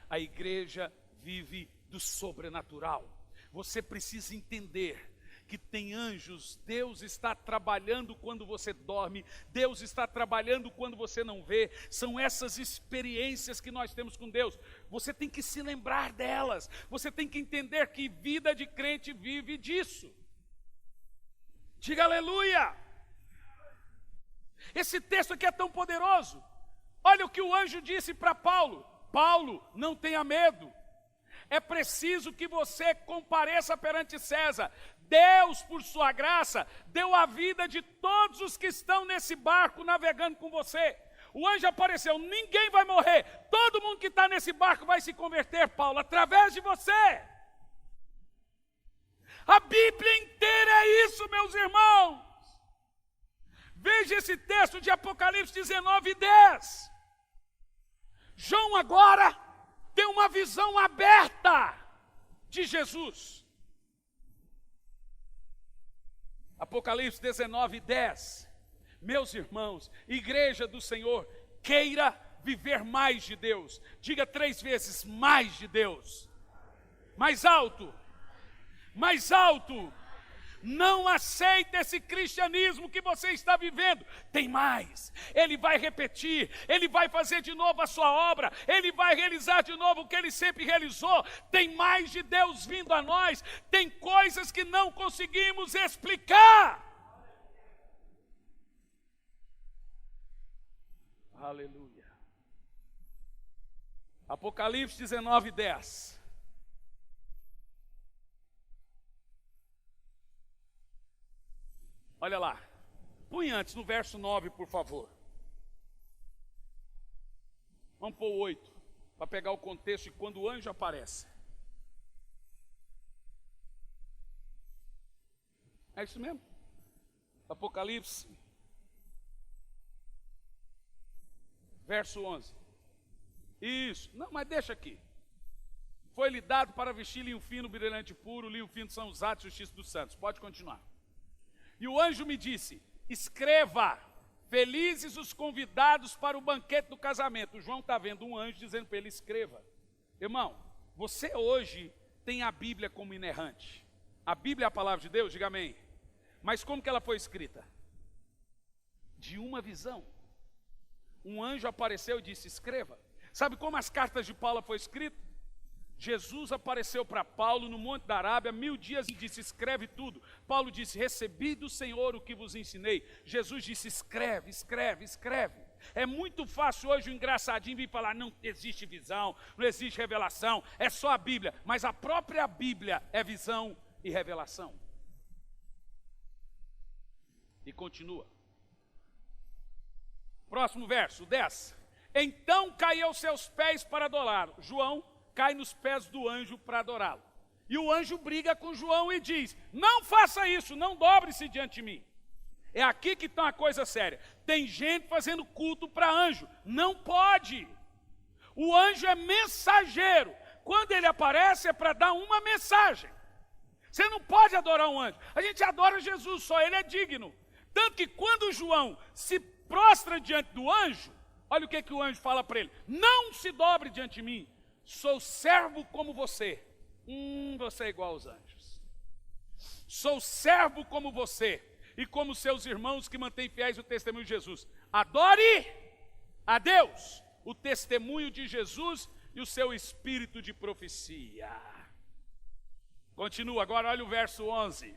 A igreja vive do sobrenatural. Você precisa entender que tem anjos. Deus está trabalhando quando você dorme, Deus está trabalhando quando você não vê. São essas experiências que nós temos com Deus. Você tem que se lembrar delas. Você tem que entender que vida de crente vive disso. Diga aleluia. Esse texto aqui é tão poderoso. Olha o que o anjo disse para Paulo: Paulo, não tenha medo. É preciso que você compareça perante César. Deus, por sua graça, deu a vida de todos os que estão nesse barco navegando com você. O anjo apareceu: ninguém vai morrer. Todo mundo que está nesse barco vai se converter, Paulo, através de você. A Bíblia inteira é isso, meus irmãos. Veja esse texto de Apocalipse 19:10. João agora tem uma visão aberta de Jesus. Apocalipse 19:10. Meus irmãos, igreja do Senhor, queira viver mais de Deus. Diga 3 vezes: mais de Deus. Mais alto. Mais alto. Não aceita esse cristianismo que você está vivendo. Tem mais. Ele vai repetir. Ele vai fazer de novo a sua obra. Ele vai realizar de novo o que ele sempre realizou. Tem mais de Deus vindo a nós. Tem coisas que não conseguimos explicar. Aleluia. Apocalipse 19:10. Olha lá, põe antes no verso 9, por favor. Vamos pôr o 8, para pegar o contexto de quando o anjo aparece. É isso mesmo? Apocalipse, verso 11. Isso, não, mas deixa aqui. Foi-lhe dado para vestir linho fino, brilhante puro, linho fino são os atos de justiça dos santos. Pode continuar. E o anjo me disse: escreva, felizes os convidados para o banquete do casamento. O João está vendo um anjo dizendo para ele: escreva. Irmão, você hoje tem a Bíblia como inerrante. A Bíblia é a palavra de Deus, diga amém. Mas como que ela foi escrita? De uma visão. Um anjo apareceu e disse: escreva. Sabe como as cartas de Paulo foram escritas? Jesus apareceu para Paulo no Monte da Arábia 1000 dias e disse: escreve tudo. Paulo disse: recebi do Senhor o que vos ensinei. Jesus disse: escreve, escreve, escreve. É muito fácil hoje o engraçadinho vir falar: não existe visão, não existe revelação, é só a Bíblia. Mas a própria Bíblia é visão e revelação. E continua. Próximo verso, 10. Então cai aos seus pés para adorá-lo. João cai nos pés do anjo para adorá-lo. E o anjo briga com João e diz: não faça isso, não dobre-se diante de mim. É aqui que está uma coisa séria. Tem gente fazendo culto para anjo. Não pode. O anjo é mensageiro. Quando ele aparece é para dar uma mensagem. Você não pode adorar um anjo. A gente adora Jesus, só ele é digno. Tanto que quando João se prostra diante do anjo, olha o que o anjo fala para ele: não se dobre diante de mim, sou servo como você. Você é igual aos anjos. Sou servo como você e como seus irmãos que mantêm fiéis o testemunho de Jesus. Adore a Deus, o testemunho de Jesus e o seu espírito de profecia. Continua, agora olha o verso 11.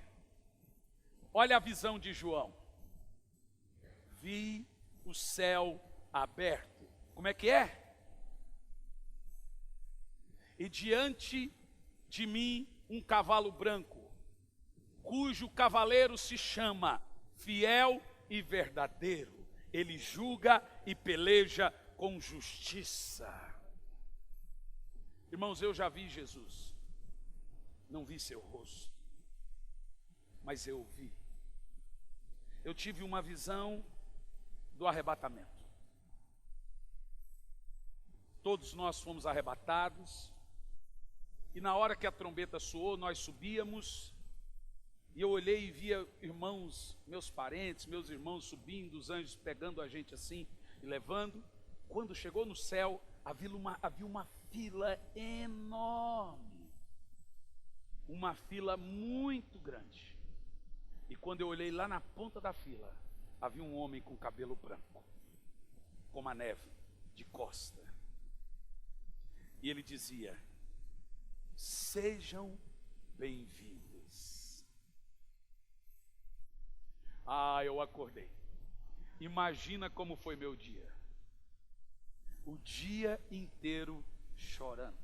Olha a visão de João. Vi o céu aberto. Como é que é? E diante de mim um cavalo branco, cujo cavaleiro se chama Fiel e Verdadeiro. Ele julga e peleja com justiça. Irmãos, eu já vi Jesus. Não vi seu rosto, mas eu o vi. Eu tive uma visão do arrebatamento. Todos nós fomos arrebatados, e na hora que a trombeta soou, nós subíamos, e eu olhei e via irmãos, meus parentes, meus irmãos subindo, os anjos pegando a gente assim e levando. Quando chegou no céu, havia uma fila enorme. Uma fila muito grande. E quando eu olhei lá na ponta da fila, havia um homem com cabelo branco, como a neve, de costa. E ele dizia: sejam bem-vindos. Eu acordei. Imagina como foi meu dia. O dia inteiro chorando.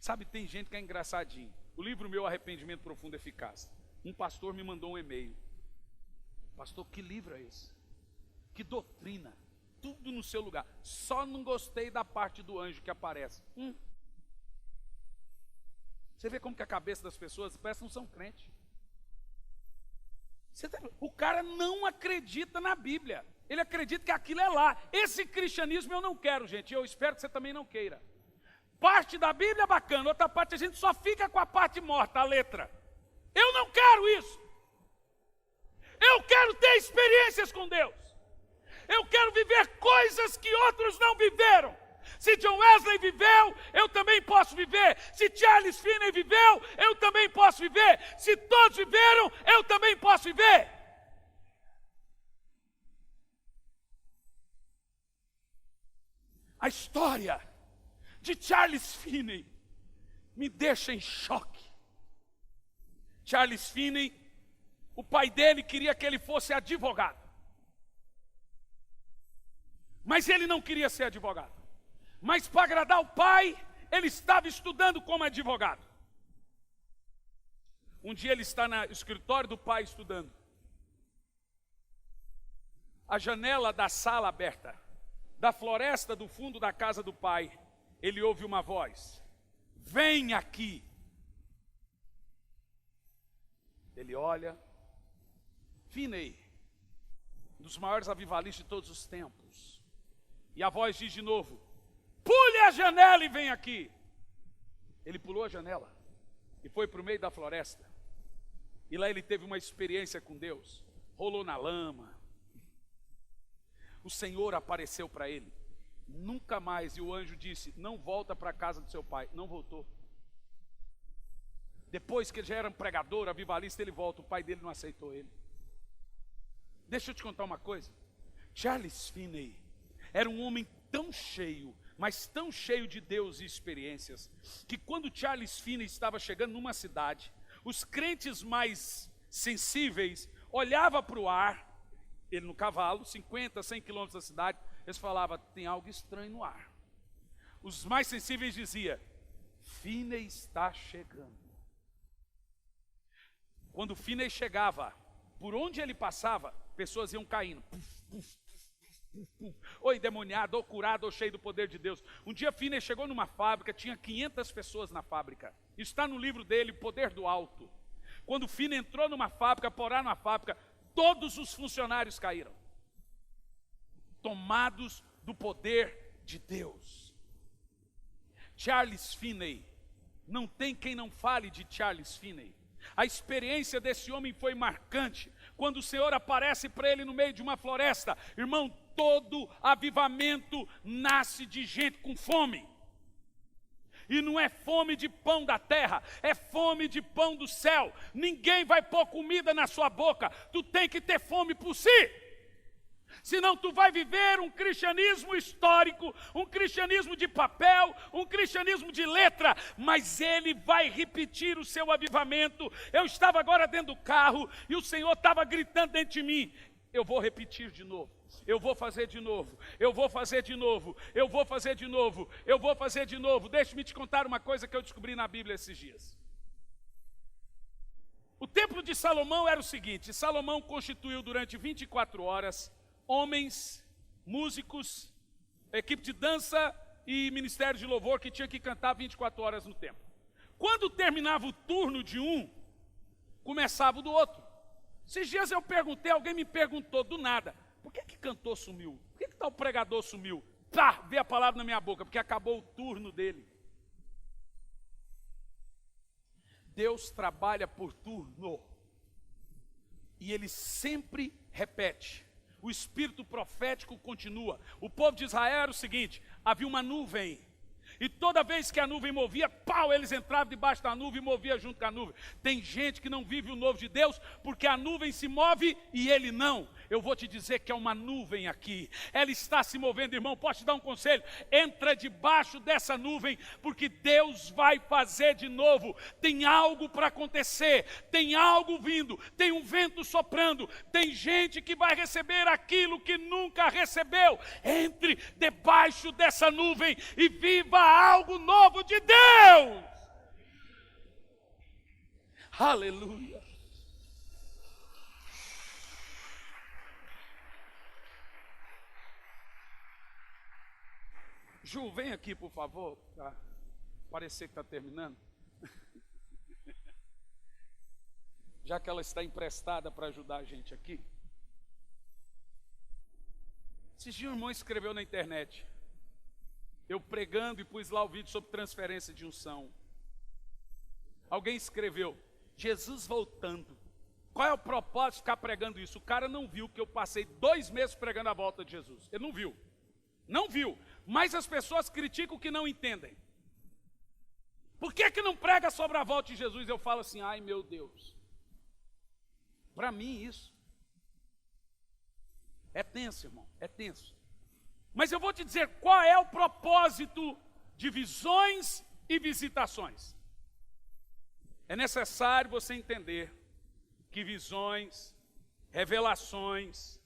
Sabe, tem gente que é engraçadinho. O livro meu, Arrependimento Profundo e Eficaz. Um pastor me mandou um e-mail. Pastor, que livro é esse? Que doutrina. Tudo no seu lugar. Só não gostei da parte do anjo que aparece. Você vê como que a cabeça das pessoas parece que não são crentes. O cara não acredita na Bíblia. Ele acredita que aquilo é lá. Esse cristianismo eu não quero, gente. Eu espero que você também não queira. Parte da Bíblia é bacana, outra parte a gente só fica com a parte morta, a letra. Eu não quero isso. Eu quero ter experiências com Deus. Eu quero viver coisas que outros não viveram. Se John Wesley viveu, eu também posso viver. Se Charles Finney viveu, eu também posso viver. Se todos viveram, eu também posso viver. A história de Charles Finney me deixa em choque. Charles Finney, o pai dele queria que ele fosse advogado. Mas ele não queria ser advogado. Mas para agradar o pai, ele estava estudando como advogado. Um dia ele está no escritório do pai estudando. A janela da sala aberta, da floresta do fundo da casa do pai, ele ouve uma voz: vem aqui. Ele olha. Finney, um dos maiores avivalistas de todos os tempos. E a voz diz de novo: pule a janela e vem aqui. Ele pulou a janela e foi para o meio da floresta. E lá ele teve uma experiência com Deus. Rolou na lama. O Senhor apareceu para ele. Nunca mais. E o anjo disse: não volta para a casa do seu pai. Não voltou. Depois que ele já era um pregador, avivalista, ele volta. O pai dele não aceitou ele. Deixa eu te contar uma coisa. Charles Finney era um homem tão cheio, mas tão cheio de Deus e experiências, que quando Charles Finney estava chegando numa cidade, os crentes mais sensíveis olhavam para o ar, ele no cavalo, 50, 100 quilômetros da cidade, eles falavam: tem algo estranho no ar. Os mais sensíveis diziam: Finney está chegando. Quando Finney chegava, por onde ele passava, pessoas iam caindo. Ou endemoniado, ou curado, ou cheio do poder de Deus. Um dia Finney chegou numa fábrica, tinha 500 pessoas na fábrica. Isso está no livro dele, Poder do Alto. Quando Finney entrou numa fábrica, por orar numa fábrica, todos os funcionários caíram, tomados do poder de Deus. Charles Finney, não tem quem não fale de Charles Finney. A experiência desse homem foi marcante. Quando o Senhor aparece para ele no meio de uma floresta, irmão, todo avivamento nasce de gente com fome. E não é fome de pão da terra, é fome de pão do céu. Ninguém vai pôr comida na sua boca, tu tem que ter fome por si. Senão tu vai viver um cristianismo histórico, um cristianismo de papel, um cristianismo de letra, mas ele vai repetir o seu avivamento. Eu estava agora dentro do carro e o Senhor estava gritando dentro de mim, eu vou repetir de novo. Eu vou fazer de novo, eu vou fazer de novo, eu vou fazer de novo, eu vou fazer de novo. Deixe-me te contar uma coisa que eu descobri na Bíblia esses dias. O templo de Salomão era o seguinte: Salomão constituiu durante 24 horas homens, músicos, equipe de dança e ministério de louvor que tinha que cantar 24 horas no templo. Quando terminava o turno de um, começava o do outro. Esses dias eu perguntei, alguém me perguntou do nada, por que cantor sumiu? Por que tal pregador sumiu? Tá, veio a palavra na minha boca, porque acabou o turno dele. Deus trabalha por turno. E ele sempre repete. O espírito profético continua. O povo de Israel era o seguinte: havia uma nuvem. E toda vez que a nuvem movia, pau, eles entravam debaixo da nuvem e moviam junto com a nuvem. Tem gente que não vive o novo de Deus porque a nuvem se move e ele não. Eu vou te dizer que é uma nuvem aqui. Ela está se movendo, irmão. Posso te dar um conselho? Entra debaixo dessa nuvem, porque Deus vai fazer de novo. Tem algo para acontecer. Tem algo vindo. Tem um vento soprando. Tem gente que vai receber aquilo que nunca recebeu. Entre debaixo dessa nuvem e viva algo novo de Deus. Aleluia. Ju, vem aqui, por favor, para parecer que está terminando. Já que ela está emprestada para ajudar a gente aqui. Esse dia um irmão escreveu na internet, eu pregando e pus lá o vídeo sobre transferência de unção. Alguém escreveu, Jesus voltando. Qual é o propósito de ficar pregando isso? O cara não viu que eu passei 2 meses pregando a volta de Jesus. Ele não viu. Não viu. Mas as pessoas criticam o que não entendem. Por que não prega sobre a volta de Jesus? Eu falo assim, ai meu Deus. Para mim isso é tenso, irmão, é tenso. Mas eu vou te dizer qual é o propósito de visões e visitações. É necessário você entender que visões, revelações,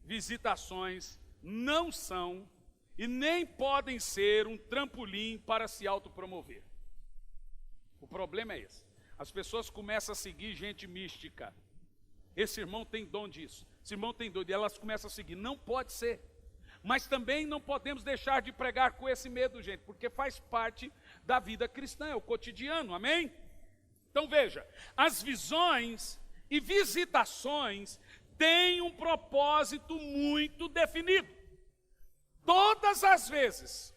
visitações não são e nem podem ser um trampolim para se autopromover. O problema é esse. As pessoas começam a seguir gente mística. Esse irmão tem dom disso. Esse irmão tem dom. E elas começam a seguir. Não pode ser. Mas também não podemos deixar de pregar com esse medo, gente, porque faz parte da vida cristã, é o cotidiano, amém? Então veja, as visões e visitações têm um propósito muito definido. Todas as vezes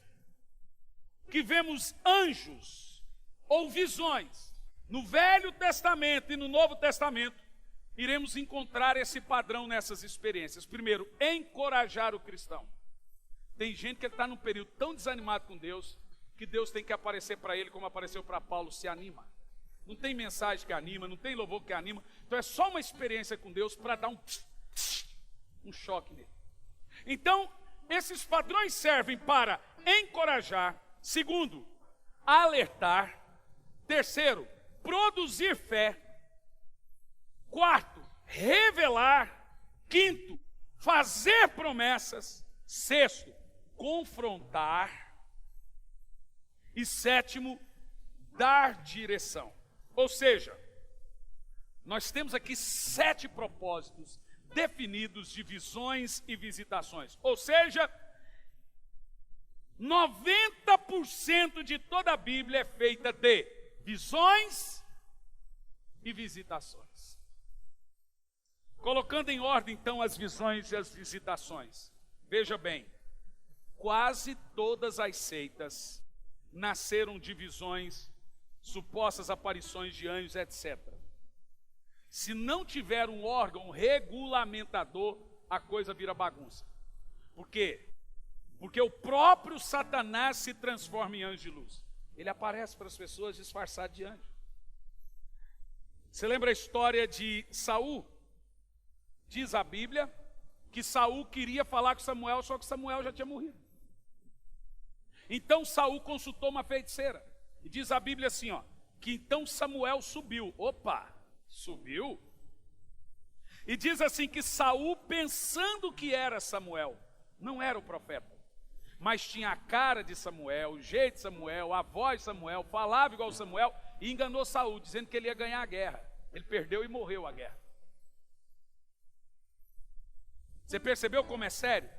que vemos anjos ou visões no Velho Testamento e no Novo Testamento, iremos encontrar esse padrão nessas experiências. Primeiro, encorajar o cristão. Tem gente que está num período tão desanimado com Deus, que Deus tem que aparecer para ele como apareceu para Paulo, se anima. Não tem mensagem que anima, não tem louvor que anima. Então é só uma experiência com Deus para dar um choque nele. Então, esses padrões servem para encorajar. Segundo, alertar. Terceiro, produzir fé. Quarto, revelar. Quinto, fazer promessas. Sexto, confrontar. E sétimo, dar direção. Ou seja, nós temos aqui 7 propósitos definidos de visões e visitações. Ou seja, 90% de toda a Bíblia é feita de visões e visitações. Colocando em ordem, então, as visões e as visitações. Veja bem, quase todas as seitas nasceram de visões, supostas aparições de anjos, etc. Se não tiver um órgão regulamentador, a coisa vira bagunça. Por quê? Porque o próprio Satanás se transforma em anjo de luz. Ele aparece para as pessoas disfarçado de anjo. Você lembra a história de Saul? Diz a Bíblia que Saul queria falar com Samuel, só que Samuel já tinha morrido. Então Saul consultou uma feiticeira. E diz a Bíblia assim, ó, que então Samuel subiu. Opa, subiu? E diz assim que Saul, pensando que era Samuel, não era o profeta, mas tinha a cara de Samuel, o jeito de Samuel, a voz de Samuel, falava igual Samuel, e enganou Saul, dizendo que ele ia ganhar a guerra. Ele perdeu e morreu a guerra. Você percebeu como é sério?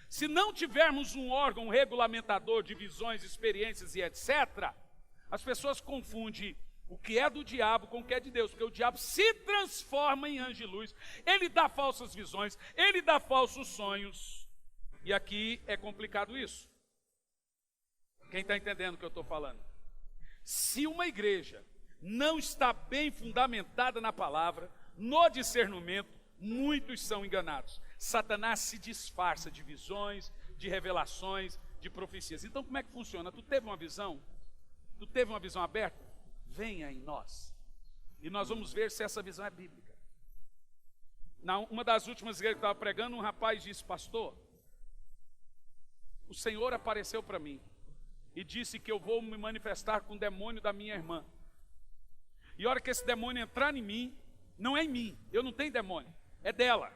Se não tivermos um órgão regulamentador de visões, experiências e etc., as pessoas confundem o que é do diabo com o que é de Deus, porque o diabo se transforma em anjo de luz, ele dá falsas visões, ele dá falsos sonhos, e aqui é complicado isso. Quem está entendendo o que eu estou falando? Se uma igreja não está bem fundamentada na palavra, no discernimento, muitos são enganados. Satanás se disfarça de visões, de revelações, de profecias. Então como é que funciona? Tu teve uma visão? Tu teve uma visão aberta? Venha em nós. E nós vamos ver se essa visão é bíblica. Uma das últimas igrejas que eu estava pregando, um rapaz disse, pastor, o Senhor apareceu para mim e disse que eu vou me manifestar com o demônio da minha irmã. E a hora que esse demônio entrar em mim, não é em mim, eu não tenho demônio, é dela.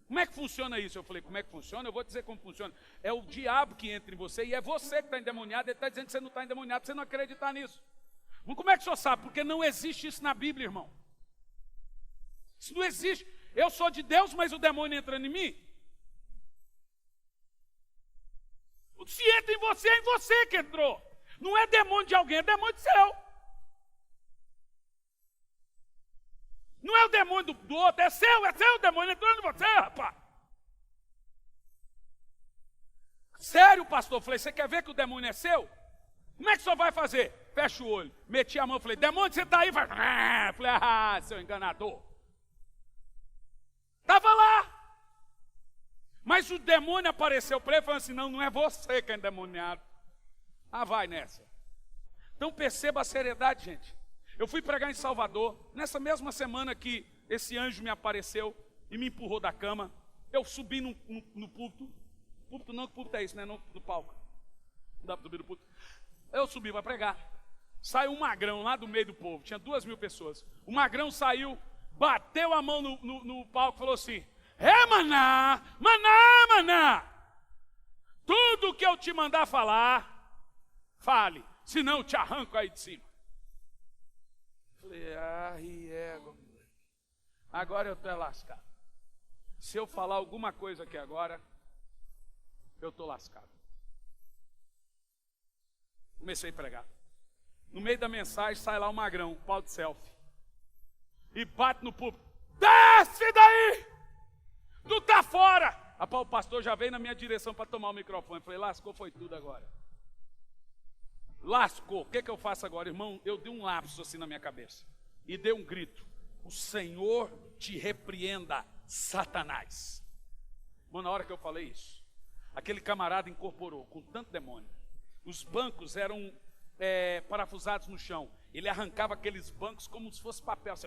Como é que funciona isso? Eu falei, como é que funciona? Eu vou dizer como funciona. É o diabo que entra em você e é você que está endemoniado. Ele está dizendo que você não está endemoniado, você não acreditar nisso. Mas como é que o senhor sabe? Porque não existe isso na Bíblia, irmão. Isso não existe. Eu sou de Deus, mas o demônio entrando em mim. Se entra em você, é em você que entrou. Não é demônio de alguém, é demônio do céu. Não é o demônio do outro, é seu o demônio entrando em você, rapaz. Sério, pastor? Eu falei, você quer ver que o demônio é seu? Como é que o senhor vai fazer? Fecha o olho. Meti a mão, falei, demônio, você está aí? Falei, seu enganador. Estava lá. Mas o demônio apareceu para ele e falou assim, não é você que é endemoniado. Ah, vai nessa. Então perceba a seriedade, gente. Eu fui pregar em Salvador, nessa mesma semana que esse anjo me apareceu e me empurrou da cama, eu subi no púlpito. Púlpito não, que púlpito é isso, né? No palco. Não dá para subir no púlpito. Eu subi para pregar. Saiu um magrão lá do meio do povo, tinha 2.000 pessoas. O magrão saiu, bateu a mão no palco e falou assim, maná, tudo que eu te mandar falar, fale, senão eu te arranco aí de cima. Falei, agora eu estou lascado. Se eu falar alguma coisa aqui agora, eu estou lascado. Comecei a pregar. No meio da mensagem sai lá um magrão, pau de selfie, e bate no púlpito, desce daí, tu tá fora. Rapaz, o pastor já veio na minha direção para tomar o microfone. Falei, lascou, foi tudo agora. Lascou, o que eu faço agora, irmão? Eu dei um lapso assim na minha cabeça e dei um grito, o Senhor te repreenda, Satanás. Mano, na hora que eu falei isso, aquele camarada incorporou com tanto demônio, os bancos eram parafusados no chão, ele arrancava aqueles bancos como se fosse papel, assim,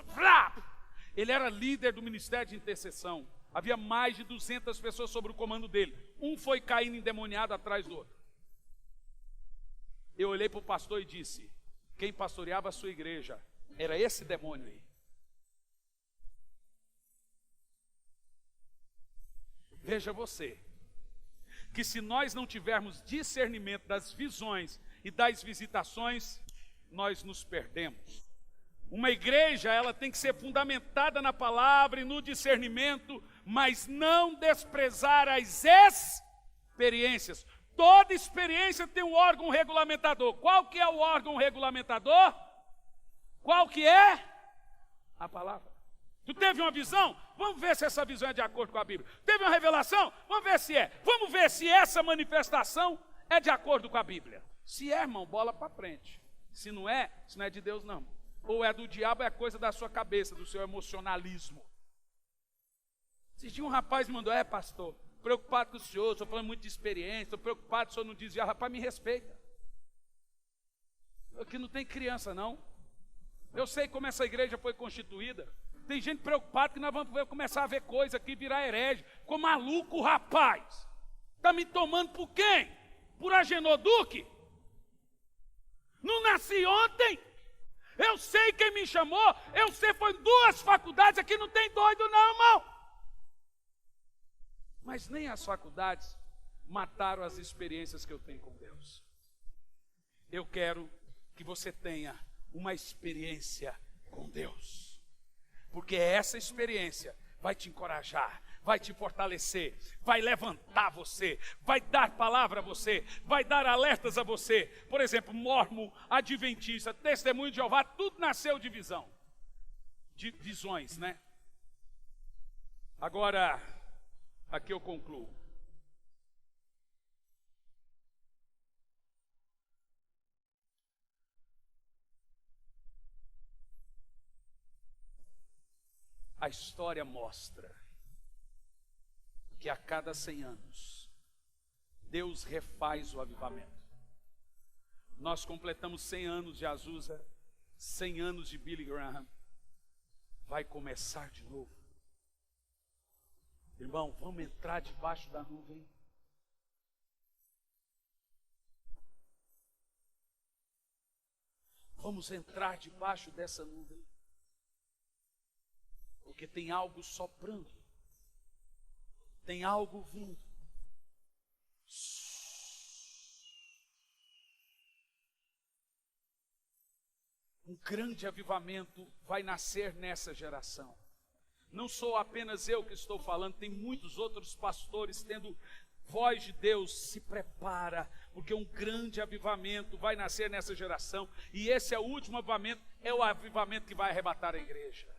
ele era líder do ministério de intercessão, havia mais de 200 pessoas sob o comando dele, um foi caindo endemoniado atrás do outro. Eu olhei para o pastor e disse, quem pastoreava a sua igreja era esse demônio aí. Veja você, que se nós não tivermos discernimento das visões e das visitações, nós nos perdemos. Uma igreja, ela tem que ser fundamentada na palavra e no discernimento, mas não desprezar as experiências. Toda experiência tem um órgão regulamentador. Qual que é o órgão regulamentador? Qual que é? A palavra. Tu teve uma visão? Vamos ver se essa visão é de acordo com a Bíblia. Teve uma revelação? Vamos ver se é. Vamos ver se essa manifestação é de acordo com a Bíblia. Se é, irmão, bola para frente. Se não é de Deus, não. ou é do diabo, é coisa da sua cabeça, do seu emocionalismo. Esse dia um rapaz me mandou: pastor, preocupado com o senhor, estou falando muito de experiência, estou preocupado, o senhor não desvia. Rapaz, me respeita. Aqui não tem criança, não. Eu sei como essa igreja foi constituída. Tem gente preocupada que nós vamos começar a ver coisa aqui, virar herege. Ficou maluco, rapaz. Está me tomando por quem? Por Agenor Duque? Não nasci ontem. Eu sei quem me chamou. Eu sei, foi em 2 faculdades. Aqui não tem doido não, irmão. Mas nem as faculdades mataram as experiências que eu tenho com Deus. Eu quero que você tenha uma experiência com Deus. Porque essa experiência vai te encorajar, vai te fortalecer, vai levantar você, vai dar palavra a você, vai dar alertas a você. Por exemplo, Mórmon, Adventista, Testemunho de Jeová, tudo nasceu de visão, de visões, né? Agora, aqui eu concluo. A história mostra que a cada 100 anos, Deus refaz o avivamento. Nós completamos 100 anos de Azusa, 100 anos de Billy Graham. Vai começar de novo. Irmão, vamos entrar debaixo da nuvem. Vamos entrar debaixo dessa nuvem. Porque tem algo soprando. Tem algo vindo. Um grande avivamento vai nascer nessa geração. Não sou apenas eu que estou falando, tem muitos outros pastores tendo voz de Deus. Se prepara, porque um grande avivamento vai nascer nessa geração. E esse é o último avivamento, é o avivamento que vai arrebatar a igreja.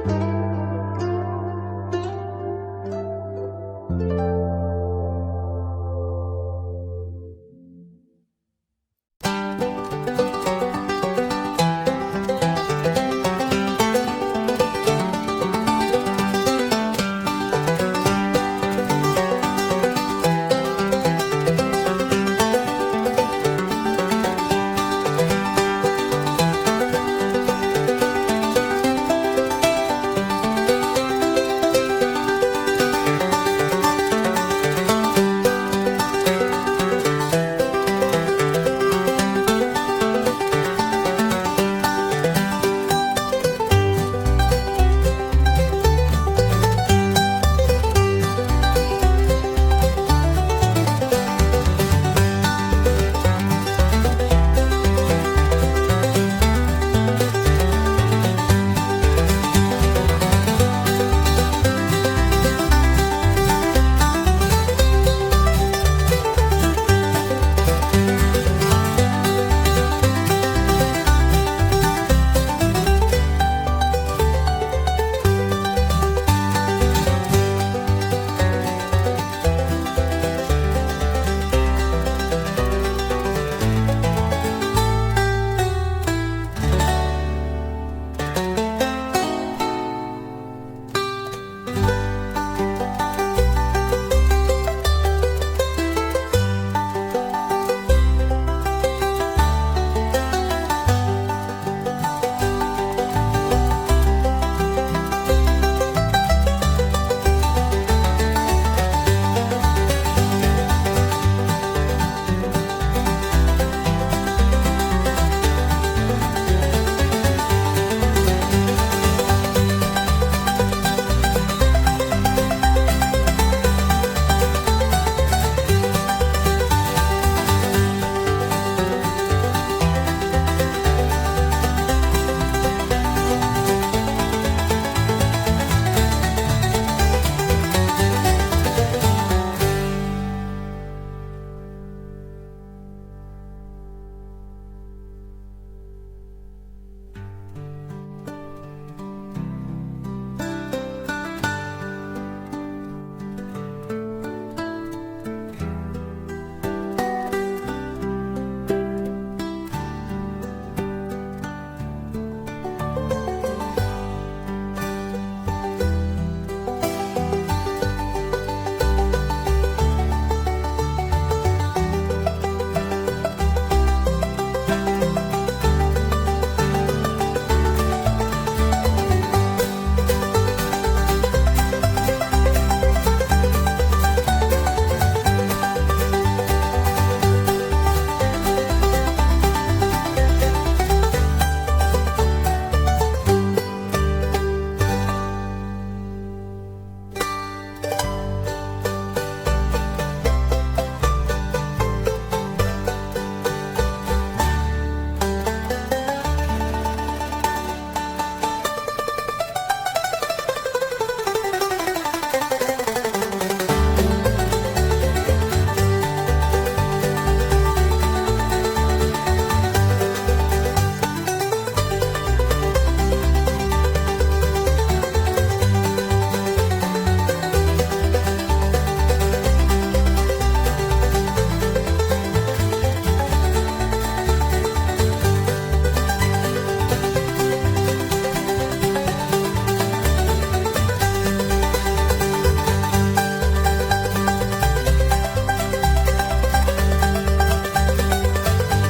Amém.